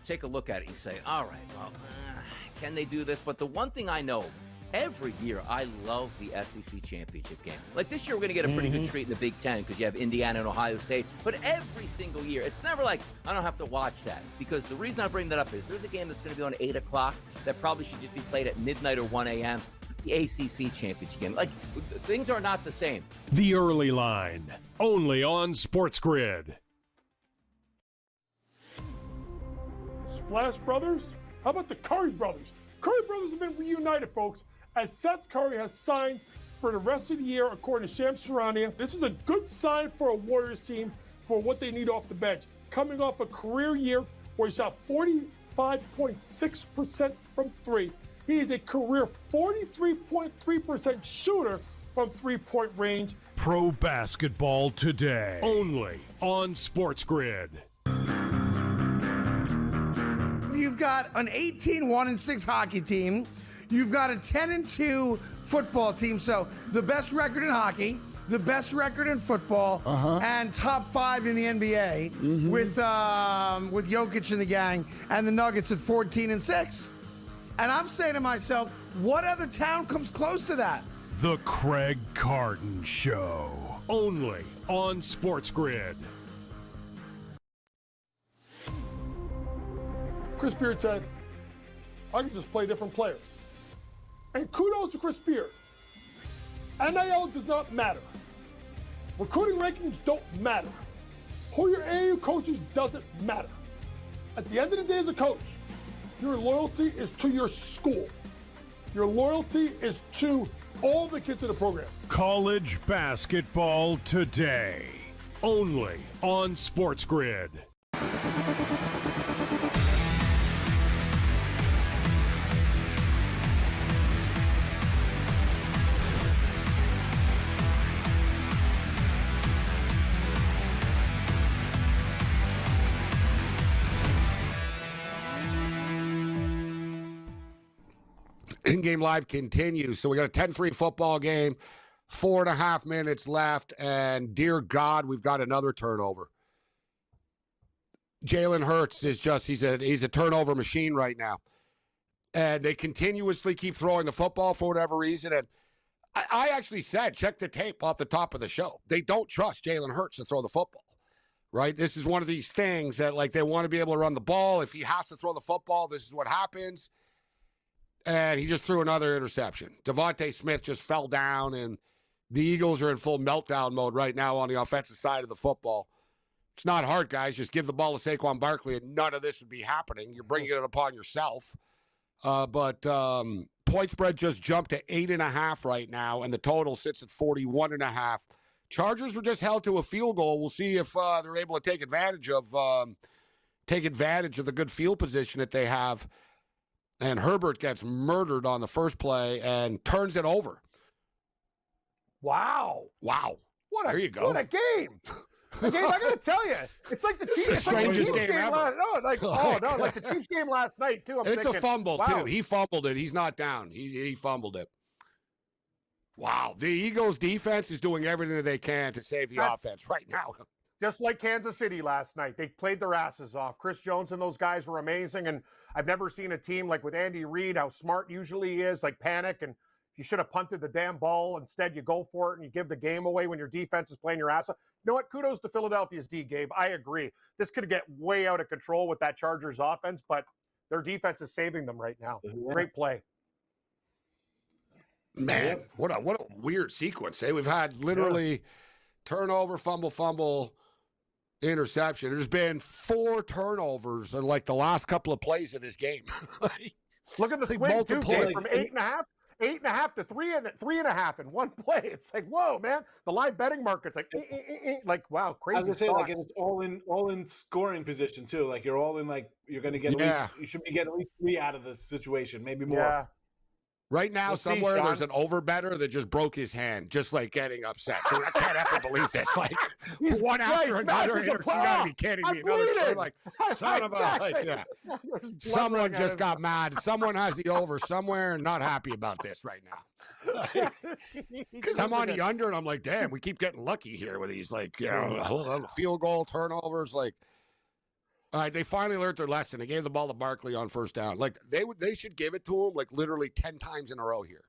Take a look at it, you say, all right, well, can they do this? But the one thing I know, every year I love the SEC championship game. Like this year, we're going to get a pretty good treat in the Big Ten because you have Indiana and Ohio State. But every single year, it's never like I don't have to watch that. Because the reason I bring that up is there's a game that's going to be on 8 o'clock that probably should just be played at midnight or 1 a.m. The ACC championship game. Like, things are not the same. The Early Line, only on SportsGrid. Splash Brothers? How about the Curry Brothers? Curry Brothers have been reunited, folks, as Seth Curry has signed for the rest of the year, according to Shams Charania. This is a good sign for a Warriors team for what they need off the bench. Coming off a career year where he shot 45.6% from 3. He is a career 43.3% shooter from 3-point range. Pro basketball today, only on SportsGrid. You've got an 18-1-6 hockey team. You've got a 10-2 football team. So the best record in hockey, the best record in football, and top 5 in the NBA with Jokic and the gang, and the Nuggets at 14-6. And I'm saying to myself, what other town comes close to that? The Craig Carton Show, only on SportsGrid. Chris Beard said, I can just play different players. And kudos to Chris Beard. NIL does not matter. Recruiting rankings don't matter. Who your AAU coaches doesn't matter. At the end of the day as a coach, your loyalty is to your school. Your loyalty is to all the kids in the program. College basketball today, only on SportsGrid. In-game live continues. So we got a 10-3 football game, 4.5 minutes left, and dear God, we've got another turnover. Jalen Hurts is just, he's a turnover machine right now. And they continuously keep throwing the football for whatever reason. And I actually said, check the tape off the top of the show. They don't trust Jalen Hurts to throw the football, right? This is one of these things that, like, they want to be able to run the ball. If he has to throw the football, this is what happens. And he just threw another interception. Devontae Smith just fell down, and The Eagles are in full meltdown mode right now on the offensive side of the football. It's not hard, guys. Just give the ball to Saquon Barkley, and none of this would be happening. You're bringing it upon yourself. But point spread just jumped to 8.5 right now, and the total sits at 41.5. Chargers were just held to a field goal. We'll see if they're able to take advantage of the good field position that they have. And Herbert gets murdered on the first play and turns it over. Wow. There you go. What a game. The game, I got to tell you, it's like the Chiefs. It's the strangest game ever. Like the Chiefs game last night, too. It's a fumble, too. He fumbled it. He's not down. He fumbled it. Wow. The Eagles' defense is doing everything that they can to save the offense right now. Just like Kansas City last night. They played their asses off. Chris Jones and those guys were amazing, and I've never seen a team like with Andy Reid, how smart usually he is, like panic, and you should have punted the damn ball. Instead, you go for it and you give the game away when your defense is playing your ass off. You know what? Kudos to Philadelphia's D, Gabe. I agree. This could get way out of control with that Chargers offense, but their defense is saving them right now. Great play. Man, what a weird sequence. We've had literally turnover, fumble, interception. There's been 4 turnovers in like the last couple of plays of this game. Look at the swing, too, Gabe, from 8.5 to 3.5 in one play. It's like, whoa, man. The live betting market's like, wow, crazy. I was gonna say, like, it's all in scoring position too. Like you're all in, like you're gonna get at least, you should be getting at least 3 out of this situation, maybe more. Yeah. Right now, somewhere there's an over-better that just broke his hand, just like getting upset. I can't ever believe this. Like, one after another. You gotta be kidding me. Another turn, like, son of a, like, yeah. Someone just got mad. Someone has the over somewhere and not happy about this right now. Because I'm on the under and I'm like, damn, we keep getting lucky here with these, like, you know, field goal turnovers, like. All right, they finally learned their lesson. They gave the ball to Barkley on first down. Like they should give it to him like literally 10 times in a row here,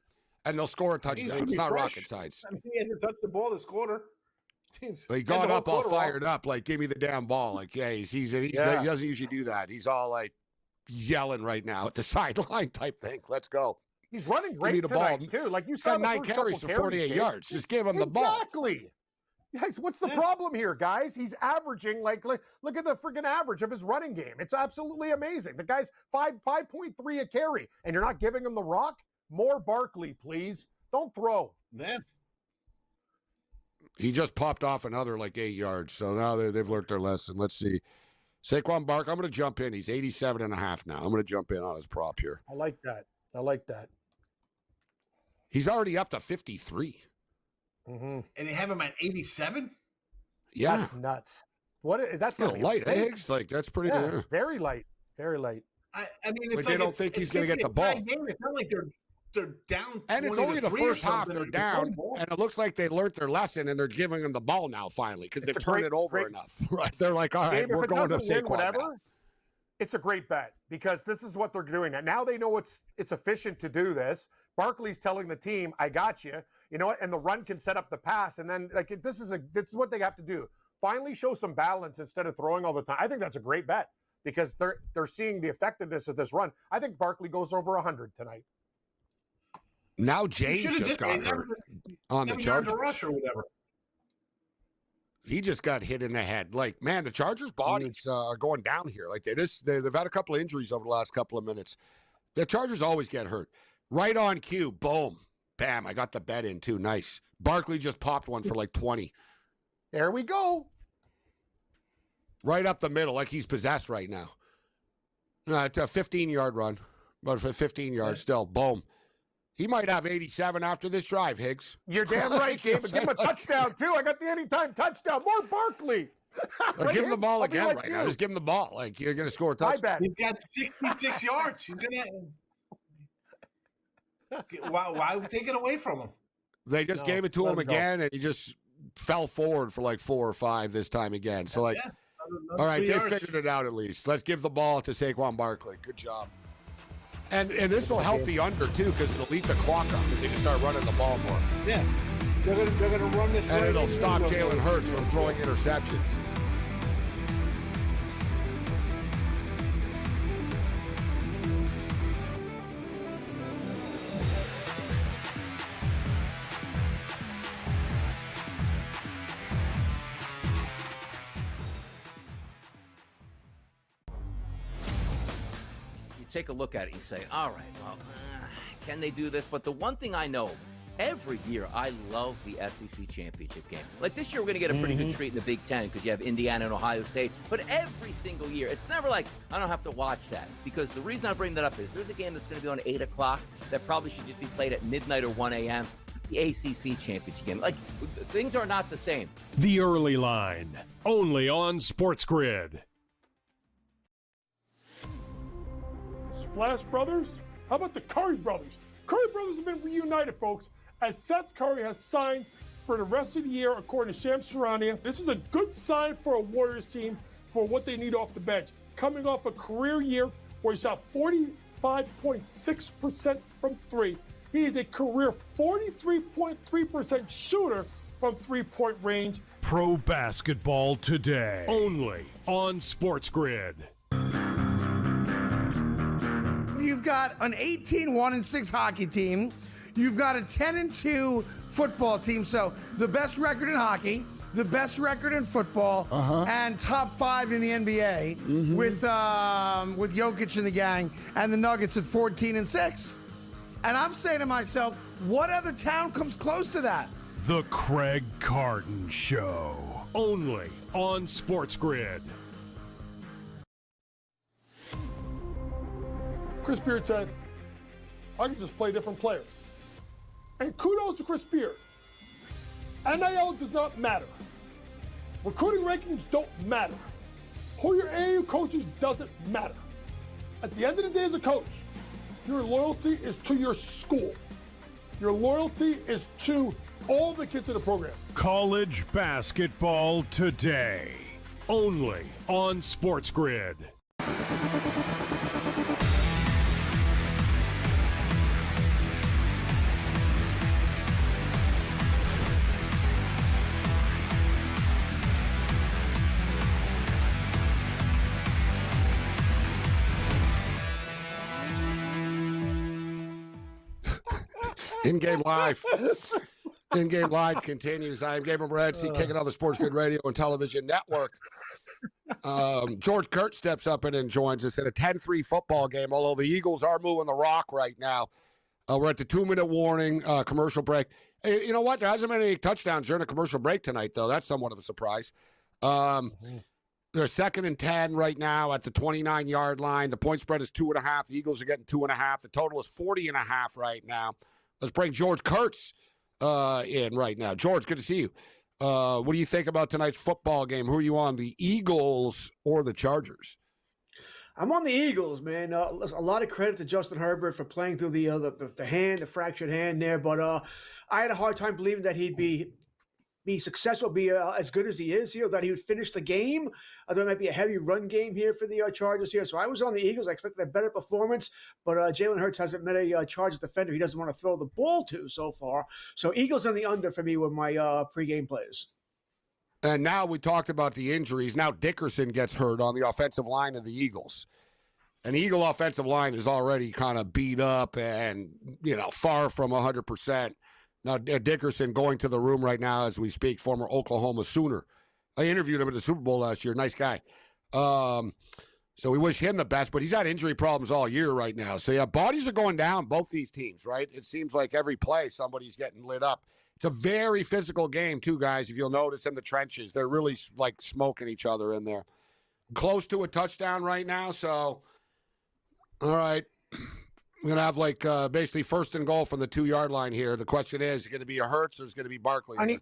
and they'll score a touchdown. It's not rocket science. I mean, he hasn't touched the ball this quarter. He got up all fired up, like give me the damn ball. Like he doesn't usually do that. He's all like yelling right now at the sideline type thing. Let's go. He's running great tonight too. Like you saw, 9 carries for 48 yards. Just give him the ball. Exactly. Yes, what's the problem here, guys? He's averaging look at the freaking average of his running game. It's absolutely amazing. The guy's 5.3 a carry, and you're not giving him the rock? More Barkley, please. Don't throw. Man. He just popped off another like 8 yards. So now they've learned their lesson. Let's see. Saquon Barkley, I'm going to jump in. He's 87.5 now. I'm going to jump in on his prop here. I like that. He's already up to 53. Mm-hmm. And they have him at 87? Yeah. That's nuts. That's a light eggs. Like, that's pretty good. Very light. Very light. I mean, it's but they don't think he's going to get the ball. It's not like they're down. And it's only the first half they're down, and it looks like they learned their lesson, and they're giving him the ball now finally because they've turned it over enough. Right? They're like, all right, we're going to Saquon now. It's a great bet because this is what they're doing. Now they know it's efficient to do this. Barkley's telling the team, I got you. You know what? And the run can set up the pass. And then this is what they have to do. Finally show some balance instead of throwing all the time. I think that's a great bet because they're seeing the effectiveness of this run. I think Barkley goes over 100 tonight. Now James just got hurt on the Chargers. Rush or whatever. He just got hit in the head. Like, man, the Chargers' bodies are going down here. Like they've had a couple of injuries over the last couple of minutes. The Chargers always get hurt. Right on cue, boom, bam! I got the bet in too. Nice. Barkley just popped one for like 20. There we go. Right up the middle, like he's possessed right now. It's a 15-yard run, but for 15 yards still, boom. He might have 87 after this drive, Higgs. You're damn right, Gabe. Give him a touchdown, too. I got the anytime touchdown. More Barkley. Give him the ball again right now. Just give him the ball. Like, you're going to score a touchdown. He's got 66 yards. He's going to... Why take it away from him? They just gave it to him again, and he just fell forward for like 4 or 5 this time again. So, all right, they figured it out at least. Let's give the ball to Saquon Barkley. Good job. And this will help the under, too, because it'll eat the clock up if they can start running the ball more. Yeah. They're gonna run this. And it'll stop Jalen Hurts from throwing interceptions. take a look at it, you say, all right, well, can they do this? But the one thing I know, every year I love the SEC championship game. Like this year, we're going to get a pretty good treat in the Big Ten because you have Indiana and Ohio State. But every single year, it's never like I don't have to watch that. Because the reason I bring that up is there's a game that's going to be on 8 o'clock that probably should just be played at midnight or 1 a.m. The ACC championship game. Like, things are not the same. The Early Line, only on SportsGrid. Splash Brothers? How about the Curry Brothers? Curry Brothers have been reunited, folks, as Seth Curry has signed for the rest of the year, according to Shams Charania. This is a good sign for a Warriors team for what they need off the bench. Coming off a career year where he shot 45.6% from three. He is a career 43.3% shooter from three-point range. Pro basketball today, only on SportsGrid. You've got an 18-1-6 hockey team. You've got a 10-2 football team. So the best record in hockey, the best record in football, and top 5 in the NBA with Jokic and the gang, and the Nuggets at 14-6. And I'm saying to myself, what other town comes close to that? The Craig Carton Show, only on SportsGrid. Chris Beard said, I can just play different players. And kudos to Chris Beard. NIL does not matter. Recruiting rankings don't matter. Who your AAU coaches doesn't matter. At the end of the day as a coach, your loyalty is to your school. Your loyalty is to all the kids in the program. College basketball today, only on SportsGrid. In-game live. In-game live continues. I am Gabriel Morency, kicking on the SportsGrid Radio and Television Network. George Kurt steps up and joins us in a 10-3 football game, although the Eagles are moving the rock right now. We're at the 2-minute warning, commercial break. Hey, you know what? There hasn't been any touchdowns during a commercial break tonight, though. That's somewhat of a surprise. They're 2nd and 10 right now at the 29-yard line. The point spread is 2.5. The Eagles are getting 2.5. The total is 40.5 right now. Let's bring George Kurtz in right now. George, good to see you. What do you think about tonight's football game? Who are you on, the Eagles or the Chargers? I'm on the Eagles, man. A lot of credit to Justin Herbert for playing through the fractured hand there. But I had a hard time believing that he'd be successful, be as good as he is here, that he would finish the game. There might be a heavy run game here for the Chargers here. So I was on the Eagles. I expected a better performance, but Jalen Hurts hasn't met a Chargers defender he doesn't want to throw the ball to so far. So Eagles on the under for me with my pregame plays. And now we talked about the injuries. Now Dickerson gets hurt on the offensive line of the Eagles. And the Eagle offensive line is already kind of beat up and, far from 100%. Now, Dickerson going to the room right now as we speak, former Oklahoma Sooner. I interviewed him at the Super Bowl last year. Nice guy. So we wish him the best, but he's had injury problems all year right now. So, yeah, bodies are going down, both these teams, right? It seems like every play somebody's getting lit up. It's a very physical game, too, guys, if you'll notice in the trenches. They're really, smoking each other in there. Close to a touchdown right now, so, all right. We're going to have, basically first and goal from the 2-yard line here. The question is it going to be a Hurts or is it going to be Barkley? Barkley.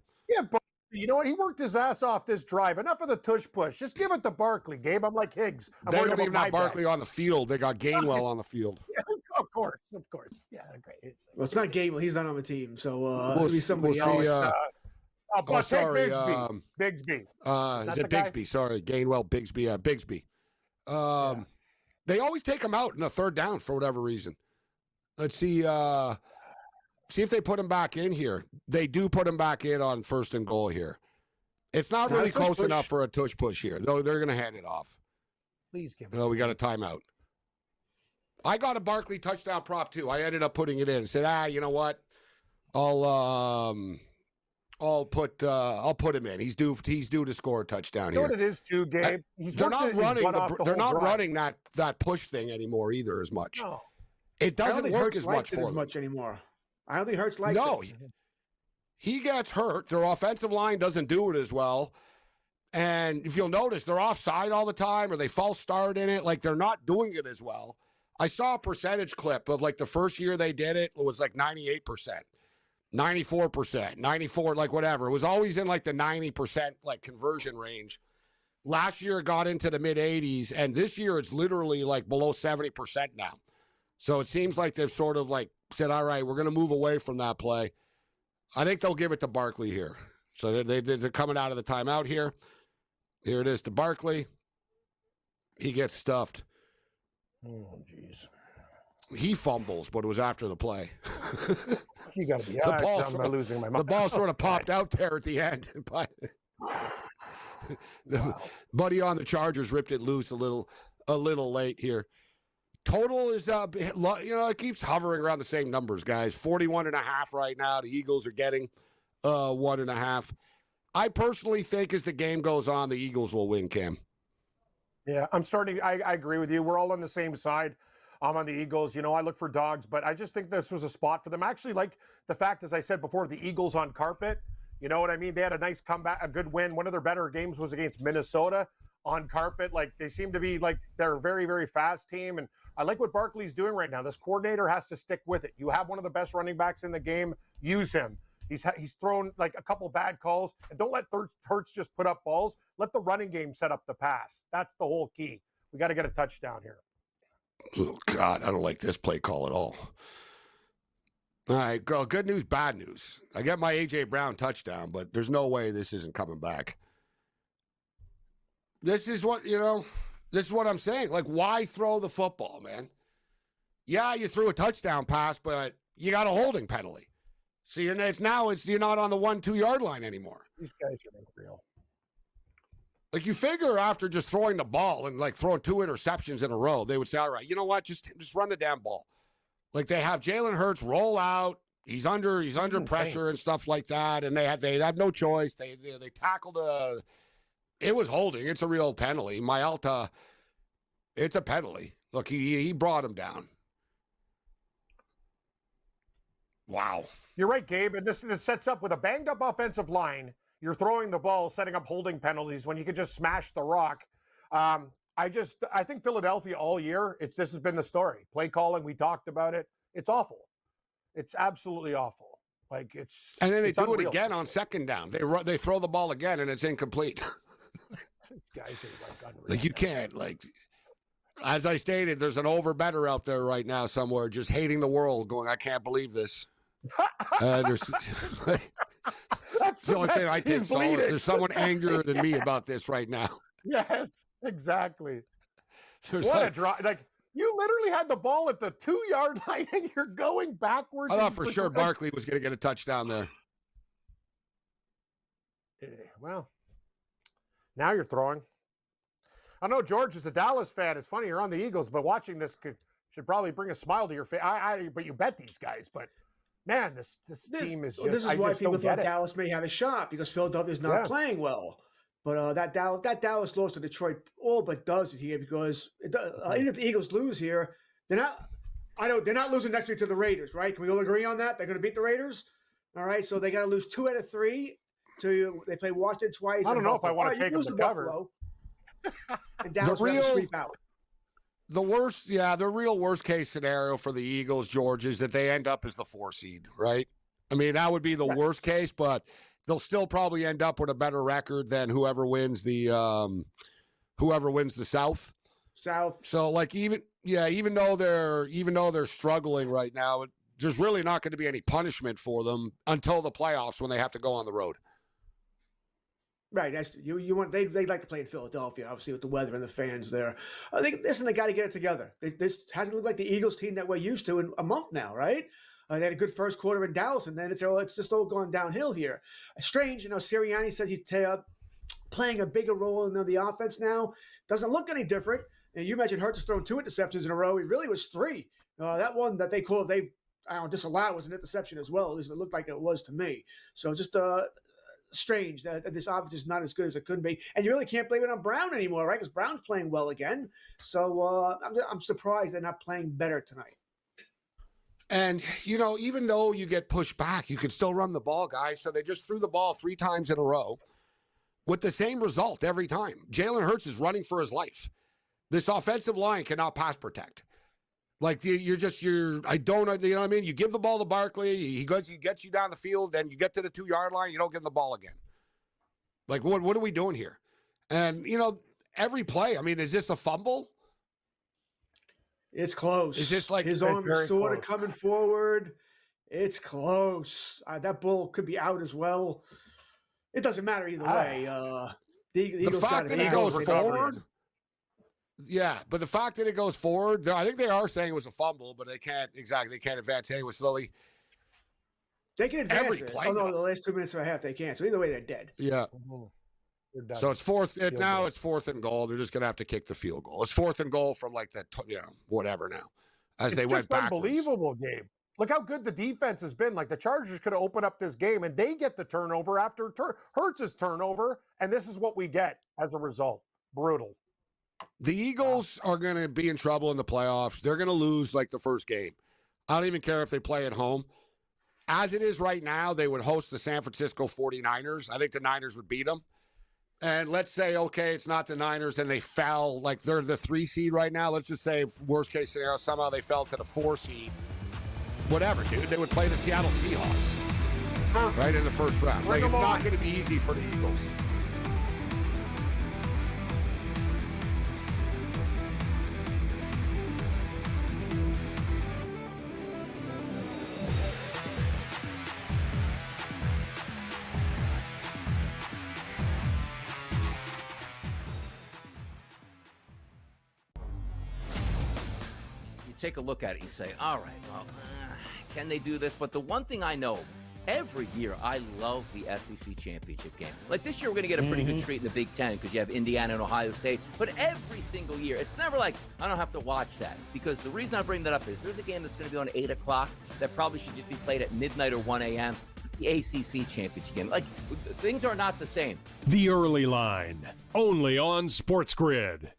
You know what? He worked his ass off this drive. Enough of the tush push. Just give it to Barkley, Gabe. I'm like Higgs. They don't even have Barkley on the field. They got Gainwell on the field. Yeah, of course. Yeah, great. Well, it's not Gainwell. He's not on the team. So it'll be somebody else. Sorry. Bigsby. Is it Bigsby? Guy? Sorry. Gainwell, Bigsby. Bigsby. They always take him out in a 3rd down for whatever reason. Let's see if they put him back in here. They do put him back in on 1st and goal here. It's not really close enough for a tush push here. Though they're going to hand it off. Please give it. No, we got a timeout. I got a Barkley touchdown prop too. I ended up putting it in. I said, you know what? I'll I'll put him in. He's due to score a touchdown here. You know what it is too, Gabe? They're not running that push thing anymore either as much. No. It doesn't work as much for them. as much anymore. I don't think Hurts likes it. No, he gets hurt. Their offensive line doesn't do it as well. And if you'll notice, they're offside all the time, or they false start in it. Like, they're not doing it as well. I saw a percentage clip of, like, the first year they did it. It was like 98%, 94%, 94, like whatever. It was always in like the 90% like conversion range. Last year it got into the mid 80s, and this year it's literally like below 70% now. So it seems like they've sort of like said, all right, we're going to move away from that play. I think they'll give it to Barkley here. So they're coming out of the timeout here. Here it is to Barkley. He gets stuffed. Oh, jeez. He fumbles, but it was after the play. You got to be honest. I'm losing my mind. The ball sort of popped out there at the end. But wow. Buddy on the Chargers ripped it loose a little late here. Total is it keeps hovering around the same numbers, guys. 41.5 right now. The Eagles are getting 1.5. I personally think as the game goes on, the Eagles will win, Cam. Yeah, I agree with you. We're all on the same side. I'm on the Eagles. I look for dogs, but I just think this was a spot for them. I actually like the fact, as I said before, the Eagles on carpet. You know what I mean? They had a nice comeback, a good win. One of their better games was against Minnesota on carpet. Like, they seem to be like they're a very, very fast team. And I like what Barkley's doing right now. This coordinator has to stick with it. You have one of the best running backs in the game. Use him. He's thrown like a couple bad calls, and don't let Hurts just put up balls. Let the running game set up the pass. That's the whole key. We got to get a touchdown here. Oh, God, I don't like this play call at all. All right, girl, good news, bad news. I get my A.J. Brown touchdown, but there's no way this isn't coming back. This is what I'm saying. Like, why throw the football, man? Yeah, you threw a touchdown pass, but you got a holding penalty. See, and you're not on the 1-2 yard line anymore. These guys are unreal. Like, you figure after just throwing the ball and like throwing 2 interceptions in a row, they would say, all right, you know what? Just run the damn ball. Like, they have Jalen Hurts roll out. He's under pressure and stuff like that. And they have no choice. They tackled it was holding. It's a real penalty. Myalta, it's a penalty. Look, he brought him down. Wow. You're right, Gabe. And this sets up with a banged up offensive line. You're throwing the ball, setting up holding penalties when you could just smash the rock. I think Philadelphia all year, this has been the story. Play calling, we talked about it. It's awful. It's absolutely awful. And then they do it again on second down. They throw the ball again and it's incomplete. These guys are unreal. Like, you can't, as I stated, there's an over-better out there right now somewhere just hating the world, going, I can't believe this. That's the only thing I take solace. There's someone angrier than me about this right now. Yes, exactly. What a draw. You literally had the ball at the 2 yard line and you're going backwards. I thought for sure Barkley was going to get a touchdown there. Well, now you're throwing. I know George is a Dallas fan. It's funny you're on the Eagles, but watching this should probably bring a smile to your face. But you bet these guys, but man, this team is just. This is why people thought Dallas may have a shot because Philadelphia is not playing well. But that Dallas loss to Detroit all but does it here because even if the Eagles lose here, they're not losing next week to the Raiders, right? Can we all agree on that? They're going to beat the Raiders, all right? So they got to lose 2 out of 3. They play Washington twice. I don't know if I want to take them to cover. And Dallas will have to sweep out. The real worst case scenario for the Eagles, George, is that they end up as the 4 seed, right? I mean, that would be the worst case, but they'll still probably end up with a better record than whoever wins the South. So even though they're struggling right now, there's really not going to be any punishment for them until the playoffs when they have to go on the road. Right, that's you want. They like to play in Philadelphia, obviously with the weather and the fans there. I think they got to get it together. This hasn't looked like the Eagles team that we're used to in a month now, right? They had a good first quarter in Dallas, and then it's just all going downhill here. Strange, Sirianni says he's playing a bigger role in the offense now. Doesn't look any different. And you mentioned Hurts throwing 2 interceptions in a row. It really was 3. That one that they disallowed was an interception as well. At least it looked like it was to me. So just strange that this offense is not as good as it could be. And you really can't blame it on Brown anymore, right? Because Brown's playing well again. So I'm surprised they're not playing better tonight. And, even though you get pushed back, you can still run the ball, guys. So they just threw the ball 3 times in a row with the same result every time. Jalen Hurts is running for his life. This offensive line cannot pass protect. Like, you know what I mean? You give the ball to Barkley, he gets you down the field, then you get to the 2-yard line, you don't give him the ball again. Like, what are we doing here? And, every play, is this a fumble? It's close. Is this like his arm is sort of coming forward? It's close. That ball could be out as well. It doesn't matter either way. The fact that it goes forward. Yeah, but the fact that it goes forward, I think they are saying it was a fumble, but they can't advance anyway slowly. They can advance it. Oh, no, the last 2 minutes of a half they can't. So either way, they're dead. Yeah. So it's fourth. Now it's 4th and goal. They're just going to have to kick the field goal. It's 4th and goal from like that, whatever now. As they went backwards. Unbelievable game. Look how good the defense has been. Like the Chargers could have opened up this game, and they get the turnover after Hurts' turnover, and this is what we get as a result. Brutal. The Eagles are going to be in trouble in the playoffs. They're going to lose like the first game. I don't even care if they play at home. As it is right now, they would host the San Francisco 49ers. I think the Niners would beat them. And let's say, okay, it's not the Niners and they fell, like they're the 3 seed right now. Let's just say, worst case scenario, somehow they fell to the 4 seed. Whatever, dude. They would play the Seattle Seahawks right in the first round. Like, it's not going to be easy for the Eagles. Take a look at it, you say, all right, well, can they do this? But the one thing I know, every year I love the SEC championship game. Like this year we're going to get a pretty good treat in the Big Ten because you have Indiana and Ohio State. But every single year, it's never like I don't have to watch that. Because the reason I bring that up is there's a game that's going to be on 8 o'clock that probably should just be played at midnight or 1 a.m. The ACC championship game. Like, things are not the same. The Early Line, only on SportsGrid.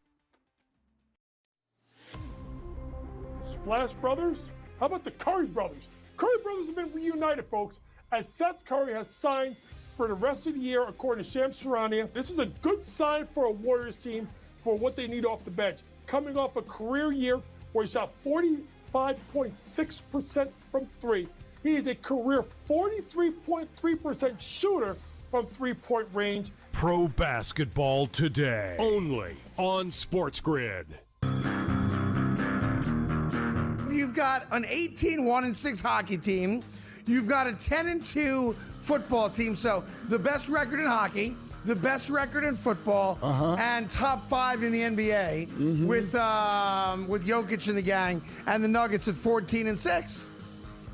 Splash Brothers? How about the Curry Brothers? Curry Brothers have been reunited, folks, as Seth Curry has signed for the rest of the year, according to Shams Charania. This is a good sign for a Warriors team for what they need off the bench. Coming off a career year where he shot 45.6% from 3. He is a career 43.3% shooter from 3-point range. Pro basketball today, only on SportsGrid. You've got an 18-1-6 hockey team. You've got a 10-2 football team. So the best record in hockey, the best record in football, and top 5 in the NBA with Jokic and the gang, and the Nuggets at 14-6.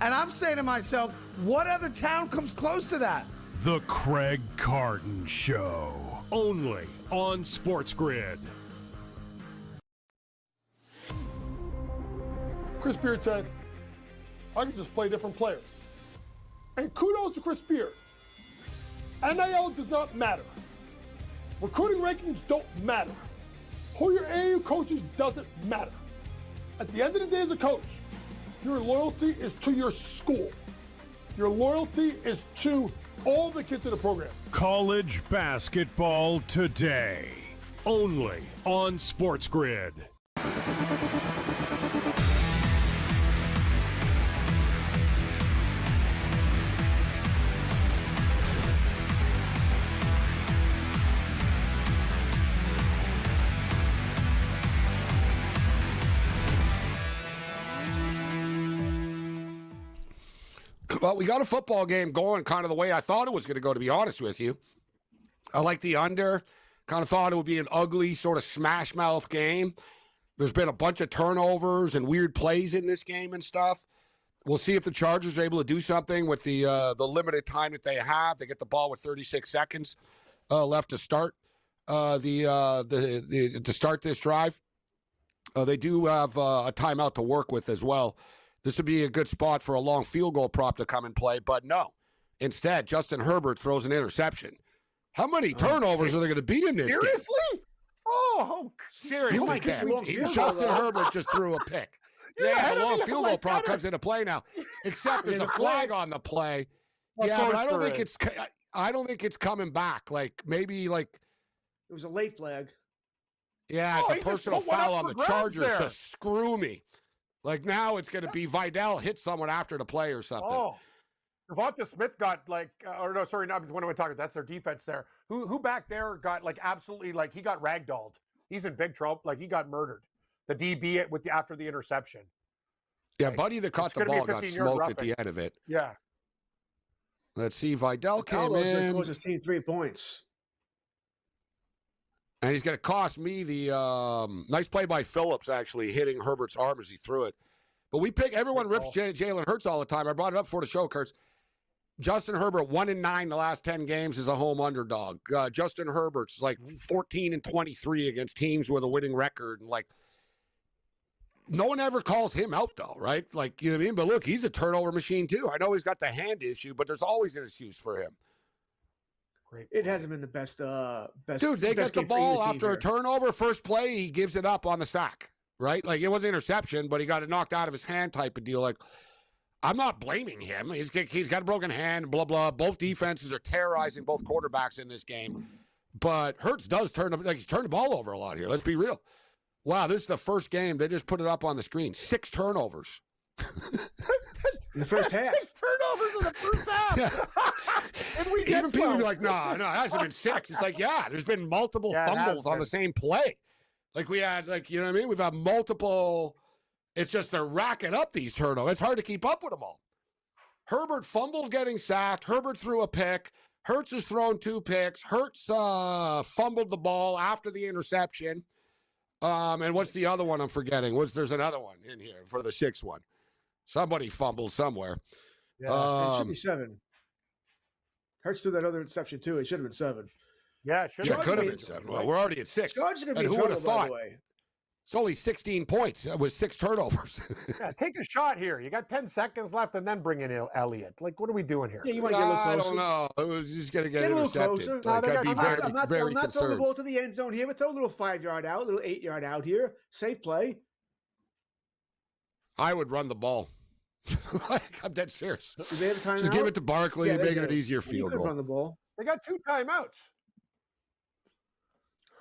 And I'm saying to myself, what other town comes close to that? The Craig Carton Show, only on SportsGrid. Chris Beard said, I can just play different players. And kudos to Chris Beard. NIL does not matter. Recruiting rankings don't matter. Who your AAU coaches doesn't matter. At the end of the day as a coach, your loyalty is to your school. Your loyalty is to all the kids in the program. College basketball today, only on SportsGrid. Well, we got a football game going kind of the way I thought it was going to go, to be honest with you. I like the under. Kind of thought it would be an ugly sort of smash mouth game. There's been a bunch of turnovers and weird plays in this game and stuff. We'll see if the Chargers are able to do something with the limited time that they have. They get the ball with 36 seconds left to start to start this drive. They do have a timeout to work with as well. This would be a good spot for a long field goal prop to come and play, but no. Instead, Justin Herbert throws an interception. How many turnovers are there going to be in this game? Seriously? Oh, seriously, Cam. Justin Herbert just threw a pick. Yeah, the long field goal problem comes into play now. Except there's a flag on the play. Yeah, but I don't think it's coming back. Like maybe like it was a late flag. Yeah, it's a personal foul on the Chargers to screw me. Like now it's going to be Vidal hit someone after the play or something. Oh, Devonta Smith got like, or no, sorry, not what am I talking? That's their defense there. Who back there got like absolutely like he got ragdolled. He's in big trouble. Like he got murdered. The DB after the interception. Yeah, like, Buddy that caught the ball got smoked at the end of it. Yeah. Let's see. Vidal came in. Cost his team 3 points. And he's going to cost me the nice play by Phillips, actually, hitting Herbert's arm as he threw it. But everyone rips Jalen Hurts all the time. I brought it up for the show, Kurtz. Justin Herbert, 1-9 the last 10 games as a home underdog. Justin Herbert's like 14-23 against teams with a winning record. And like, no one ever calls him out, though, right? Like, you know what I mean? But look, he's a turnover machine, too. I know he's got the hand issue, but there's always an excuse for him. It hasn't been the best. Dude, they get the ball after a turnover. First play, he gives it up on the sack, right? Like, it was an interception, but he got it knocked out of his hand type of deal. Like, I'm not blaming him. He's got a broken hand, blah, blah. Both defenses are terrorizing both quarterbacks in this game. But Hurts does he's turned the ball over a lot here. Let's be real. Wow, this is the first game. They just put it up on the screen. 6 turnovers. In the first half. 6 turnovers in the first half. And we even people be like, no, it hasn't been 6. It's like, yeah, there's been multiple fumbles on the same play. Like we had, like, you know what I mean? We've had multiple. It's just they're racking up these turnovers. It's hard to keep up with them all. Herbert fumbled getting sacked. Herbert threw a pick. Hurts has thrown 2 picks. Hurts fumbled the ball after the interception. And what's the other one I'm forgetting? There's another one in here for the 6th one. Somebody fumbled somewhere. Yeah, it should be 7. Hurts threw that other interception too. It should have been 7. Yeah, it should have been 7. Well, we're already at 6. Chargers are going to be who in would have trouble, by thought? the way. It's only 16 points. It was 6 turnovers. Yeah, take a shot here. You got 10 seconds left, and then bring in Elliott. Like, what are we doing here? Yeah, you want to get a little closer. I don't know. It was just going to get a little intercepted. closer. Like, I'd be very I'm not throwing the concerned. ball to the end zone here, but throw a little 5-yard out, a little 8-yard out here. Safe play. I would run the ball. I'm dead serious. Do they have a timeout? Just give it to Barkley and make it an easier You field could goal. run the ball. They got 2 timeouts.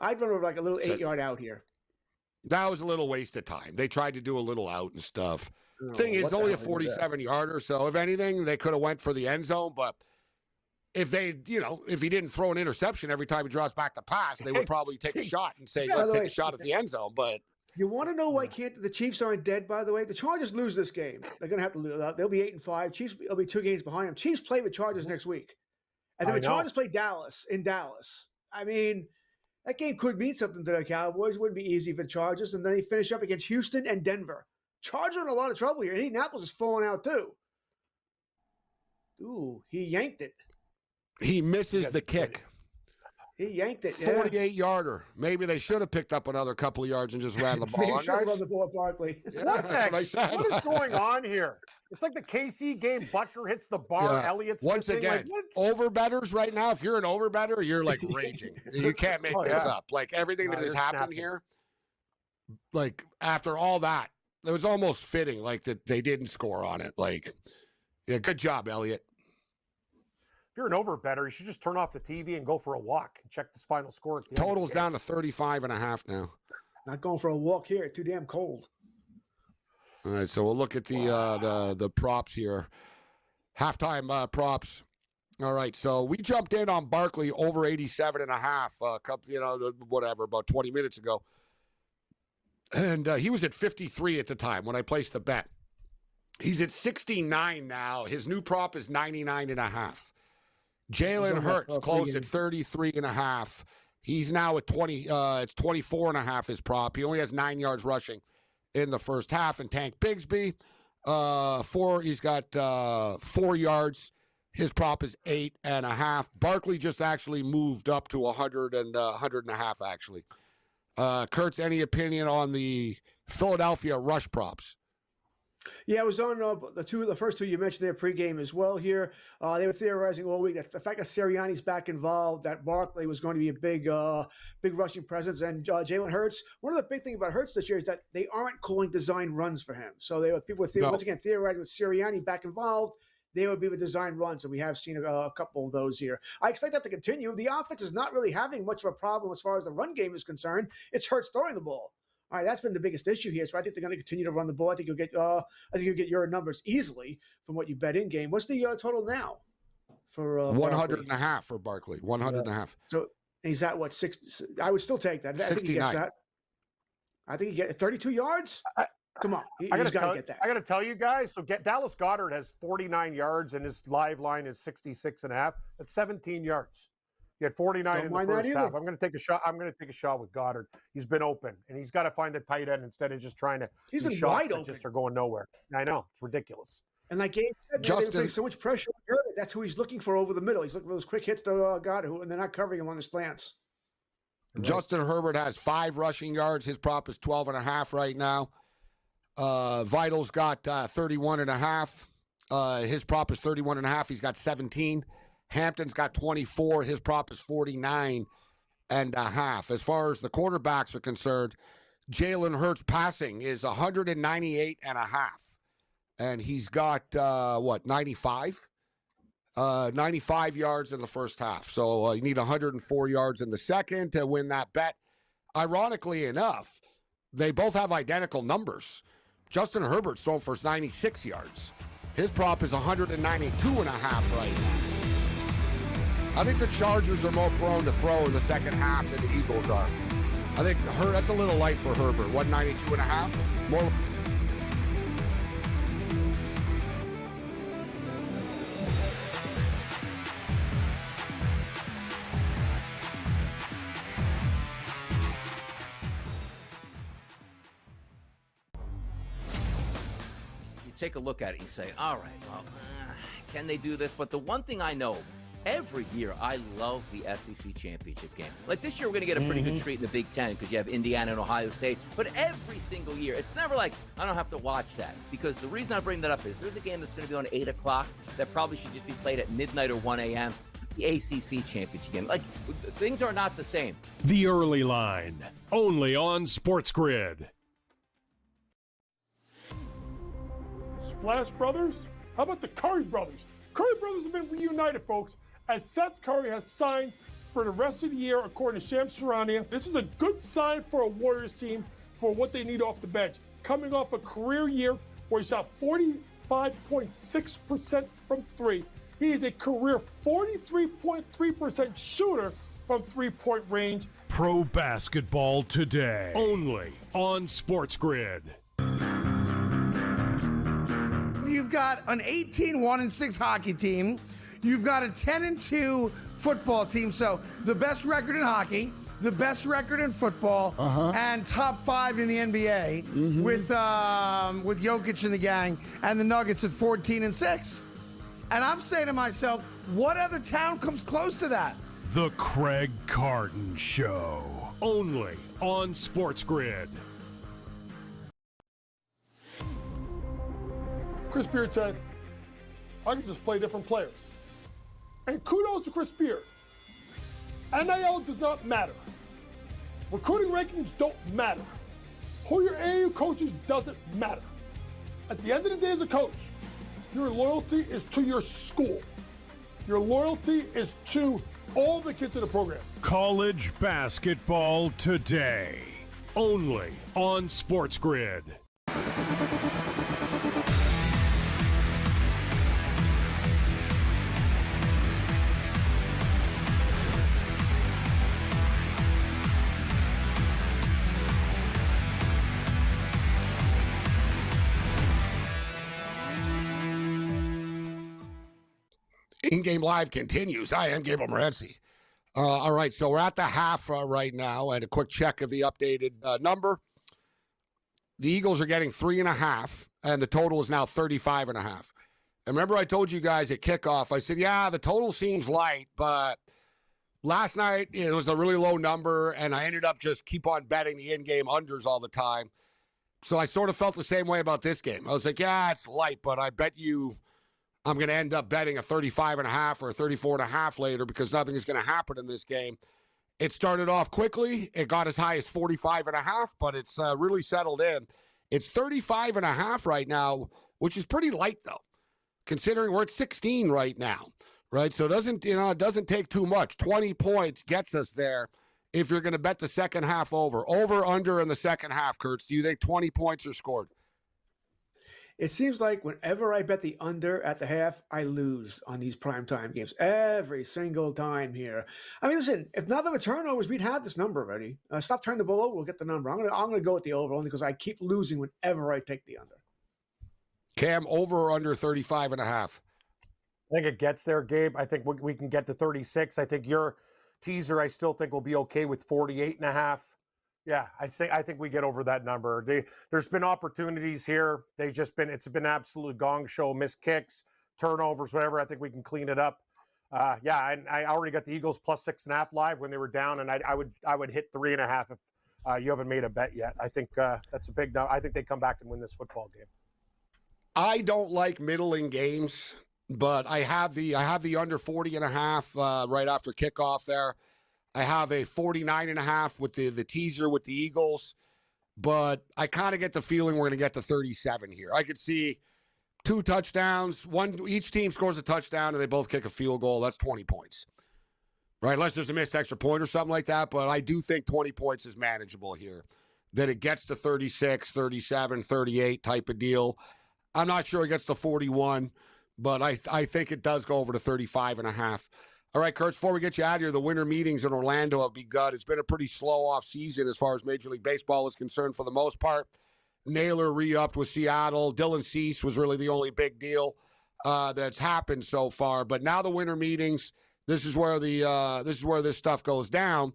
I'd run over like a little 8-yard out here. That was a little waste of time. They tried to do a little out and stuff. Thing is, only a 47-yarder, so if anything, they could have went for the end zone. But if if he didn't throw an interception every time he draws back the pass, they would probably take a shot and say, let's take a shot at the end zone. But you want to know why the Chiefs aren't dead, by the way? The Chargers lose this game. They're going to have to lose. They'll be 8-5. Chiefs will be 2 games behind them. Chiefs play with Chargers next week. And then the Chargers play in Dallas. I mean, that game could mean something to the Cowboys. It wouldn't be easy for the Chargers. And then they finish up against Houston and Denver. Chargers are in a lot of trouble here. Indianapolis is falling out too. Ooh, he yanked it. He misses the kick. He yanked it. 48-yarder. Maybe they should have picked up another couple of yards and just ran the ball. Maybe should have run the ball, Barkley. Yeah, that's what I said. What is going on here? It's like the KC game. Butker hits the bar. Yeah. Elliott's once missing. again. Overbetters right now. If you're an overbetter, you're like raging. You can't make this up. Like everything that has happened here. Like after all that, it was almost fitting. Like that they didn't score on it. Like, yeah, good job, Elliott. If you're an overbetter, you should just turn off the TV and go for a walk and check this final score. At the Total's down to 35.5 now. Not going for a walk here. Too damn cold. All right, so we'll look at the props here. Halftime props. All right, so we jumped in on Barkley over 87.5. About 20 minutes ago, and he was at 53 at the time when I placed the bet. He's at 69 now. His new prop is 99.5. Jalen Hurts closed at 33.5. He's now at 20. It's 24.5. His prop. He only has 9 yards rushing in the first half. And Tank Bigsby, 4. He's got 4 yards. His prop is 8.5. Barkley just actually moved up to 100.5. Actually, Kurtz, any opinion on the Philadelphia rush props? Yeah, it was on the first two you mentioned there pregame as well here. They were theorizing all week that the fact that Sirianni's back involved, that Barkley was going to be a big rushing presence, and Jalen Hurts. One of the big things about Hurts this year is that they aren't calling design runs for him. So people were once again theorizing with Sirianni back involved, they would be the design runs, and we have seen a couple of those here. I expect that to continue. The offense is not really having much of a problem as far as the run game is concerned. It's Hurts throwing the ball. All right, that's been the biggest issue here. So I think they're going to continue to run the ball. I think you'll get your numbers easily from what you bet in game. What's the total now for 100.5 for Barkley? 100.5. So he's at what, 6? I would still take that. I think he gets that. I think he gets 32 yards. Come on, he's got to get that. I got to tell you guys. So Dallas Goedert has 49 yards, and his live line is 66.5. That's 17 yards. He had 49 in the first half. I'm going to take a shot. I'm going to take a shot with Goddard. He's been open, and he's got to find the tight end instead of just trying to. He's been shots wide that open. Just are going nowhere. I know, it's ridiculous. And like Gabe said, they're putting so much pressure on Goddard. That's who he's looking for over the middle. He's looking for those quick hits to Goddard, and they're not covering him on the slants. Right. Justin Herbert has 5 rushing yards. His prop is 12.5 right now. Vital's got 31.5. His prop is 31.5. He's got 17. Hampton's got 24. His prop is 49.5. As far as the quarterbacks are concerned, Jalen Hurts passing is 198.5. And he's got, 95? 95 yards in the first half. So you need 104 yards in the second to win that bet. Ironically enough, they both have identical numbers. Justin Herbert's thrown for 96 yards. His prop is 192.5 right now. I think the Chargers are more prone to throw in the second half than the Eagles are. I think that's a little light for Herbert. 192.5. More. You take a look at it, you say, all right, well, can they do this? But the one thing I know, every year, I love the SEC championship game. Like this year, we're going to get a pretty good treat in the Big Ten because you have Indiana and Ohio State. But every single year, it's never like I don't have to watch that. Because the reason I bring that up is there's a game that's going to be on 8 o'clock that probably should just be played at midnight or 1 a.m. The ACC championship game. Like, things are not the same. The Early Line, only on SportsGrid. Splash Brothers? How about the Curry Brothers? Curry Brothers have been reunited, folks, as Seth Curry has signed for the rest of the year, according to Shams Charania. This is a good sign for a Warriors team for what they need off the bench. Coming off a career year where he shot 45.6% from 3. He is a career 43.3% shooter from 3-point range. Pro basketball today, only on SportsGrid. You've got an 18-1-6 hockey team. You've got a 10-2 football team. So the best record in hockey, the best record in football, and top 5 in the NBA with Jokic and the gang, and the Nuggets at 14-6. And I'm saying to myself, what other town comes close to that? The Craig Carton Show, only on SportsGrid. Chris Beard said, I can just play different players. And kudos to Chris Beard. NIL does not matter. Recruiting rankings don't matter. Who your AAU coaches doesn't matter. At the end of the day as a coach, your loyalty is to your school. Your loyalty is to all the kids in the program. College basketball today, only on SportsGrid. In-game live continues. I am Gabriel Morency. All right, so we're at the half right now, and a quick check of the updated number. The Eagles are getting 3.5, and the total is now 35.5. And remember I told you guys at kickoff, I said, yeah, the total seems light, but last night it was a really low number, and I ended up just keep on betting the in-game unders all the time. So I sort of felt the same way about this game. I was like, yeah, it's light, but I bet you I'm going to end up betting a 35.5 or a 34.5 later because nothing is going to happen in this game. It started off quickly. It got as high as 45.5, but it's really settled in. It's 35.5 right now, which is pretty light, though, considering we're at 16 right now, right? So it doesn't take too much. 20 points gets us there. If you're going to bet the second half over, under in the second half, Kurtz, do you think 20 points are scored? It seems like whenever I bet the under at the half, I lose on these primetime games every single time here. I mean, listen, if not the turnovers, we'd have this number already. Stop turning the ball over, we'll get the number. I'm gonna go with the over only because I keep losing whenever I take the under. Cam, over or under 35.5? I think it gets there, Gabe. I think we can get to 36. I think your teaser, I still think will be okay with 48.5. Yeah, I think we get over that number. There's been opportunities here. It's been an absolute gong show, missed kicks, turnovers, whatever. I think we can clean it up. And I already got the Eagles plus 6.5 live when they were down, and I would hit 3.5 if you haven't made a bet yet. I think that's a big number. I think they come back and win this football game. I don't like middling games, but I have the under 40.5 right after kickoff there. I have a 49.5 with the teaser with the Eagles, but I kind of get the feeling we're going to get to 37 here. I could see 2 touchdowns. Each team scores a touchdown, and they both kick a field goal. That's 20 points, right? Unless there's a missed extra point or something like that, but I do think 20 points is manageable here. That it gets to 36, 37, 38 type of deal. I'm not sure it gets to 41, but I think it does go over to 35.5. All right, Kurtz, before we get you out of here, the winter meetings in Orlando have begun. It's been a pretty slow off season as far as Major League Baseball is concerned for the most part. Naylor re-upped with Seattle. Dylan Cease was really the only big deal that's happened so far. But now the winter meetings, this is where this stuff goes down.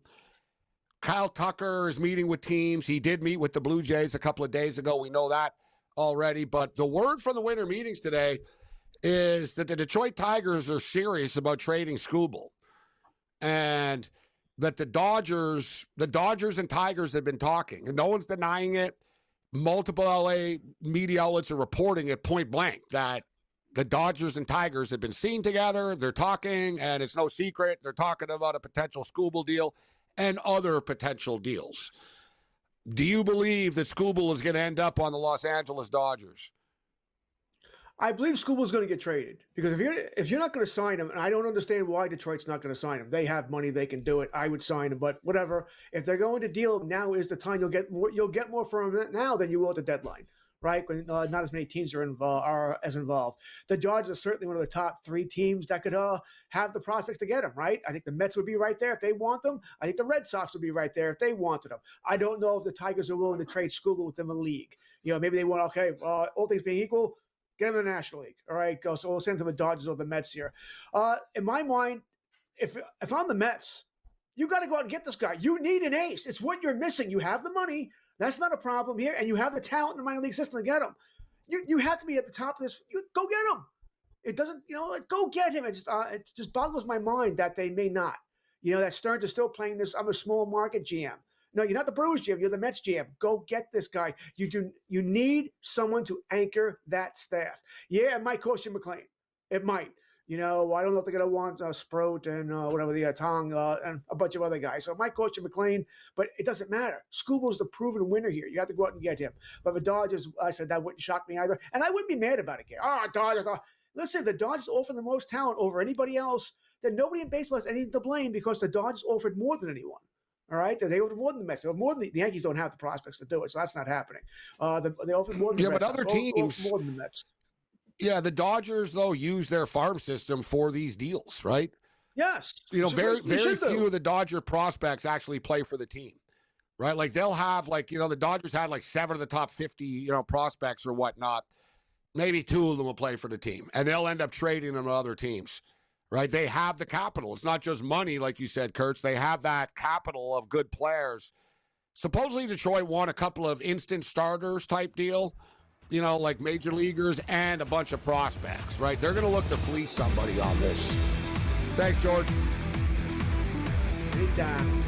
Kyle Tucker is meeting with teams. He did meet with the Blue Jays a couple of days ago. We know that already. But the word from the winter meetings today is that the Detroit Tigers are serious about trading Skubal, and that the Dodgers and Tigers have been talking, and no one's denying it. Multiple LA media outlets are reporting it point blank that the Dodgers and Tigers have been seen together. They're talking, and it's no secret. They're talking about a potential Skubal deal and other potential deals. Do you believe that Skubal is going to end up on the Los Angeles Dodgers? I believe Skubal is going to get traded because if you're not going to sign him, and I don't understand why Detroit's not going to sign him. They have money, they can do it. I would sign him, but whatever. If they're going to deal him, now is the time. You'll get more from him now than you will at the deadline, right? When not as many teams are involved. The Dodgers are certainly one of the top 3 teams that could have the prospects to get him, right? I think the Mets would be right there if they want them. I think the Red Sox would be right there if they wanted them. I don't know if the Tigers are willing to trade Skubal within the league. Maybe they want all things being equal. Get him in the National League. All right, go. So we'll send him to the Dodgers or the Mets here. In my mind, if I'm the Mets, you got to go out and get this guy. You need an ace. It's what you're missing. You have the money. That's not a problem here. And you have the talent in the minor league system to get him. You have to be at the top of this. Go get him. It doesn't, go get him. It just boggles my mind that they may not. That Stearns is still playing this. I'm a small market GM. No, you're not the Brewers GM. You're the Mets GM. Go get this guy. You need someone to anchor that staff. Yeah, it might cost you McLean. It might. I don't know if they're going to want Sprout and Tong and a bunch of other guys. So it might cost you McLean, but it doesn't matter. Skubal's the proven winner here. You have to go out and get him. But the Dodgers, I said that wouldn't shock me either. And I wouldn't be mad about it. Dodgers. Listen, the Dodgers offer the most talent over anybody else. Then nobody in baseball has anything to blame because the Dodgers offered more than anyone. All right, they offered more than the Mets. They offered more than the Yankees don't have the prospects to do it, so that's not happening. They offered more than the Mets. But other teams more than the Mets. Yeah, the Dodgers though use their farm system for these deals, right? Yes. Very few of the Dodger prospects actually play for the team, right? Like they'll have the Dodgers had 7 of the top 50 prospects or whatnot. Maybe 2 of them will play for the team, and they'll end up trading them to other teams. Right, they have the capital. It's not just money, like you said, Kurtz. They have that capital of good players. Supposedly, Detroit won a couple of instant starters type deal, like major leaguers and a bunch of prospects. Right, they're going to look to fleece somebody on this. Thanks, George. Anytime.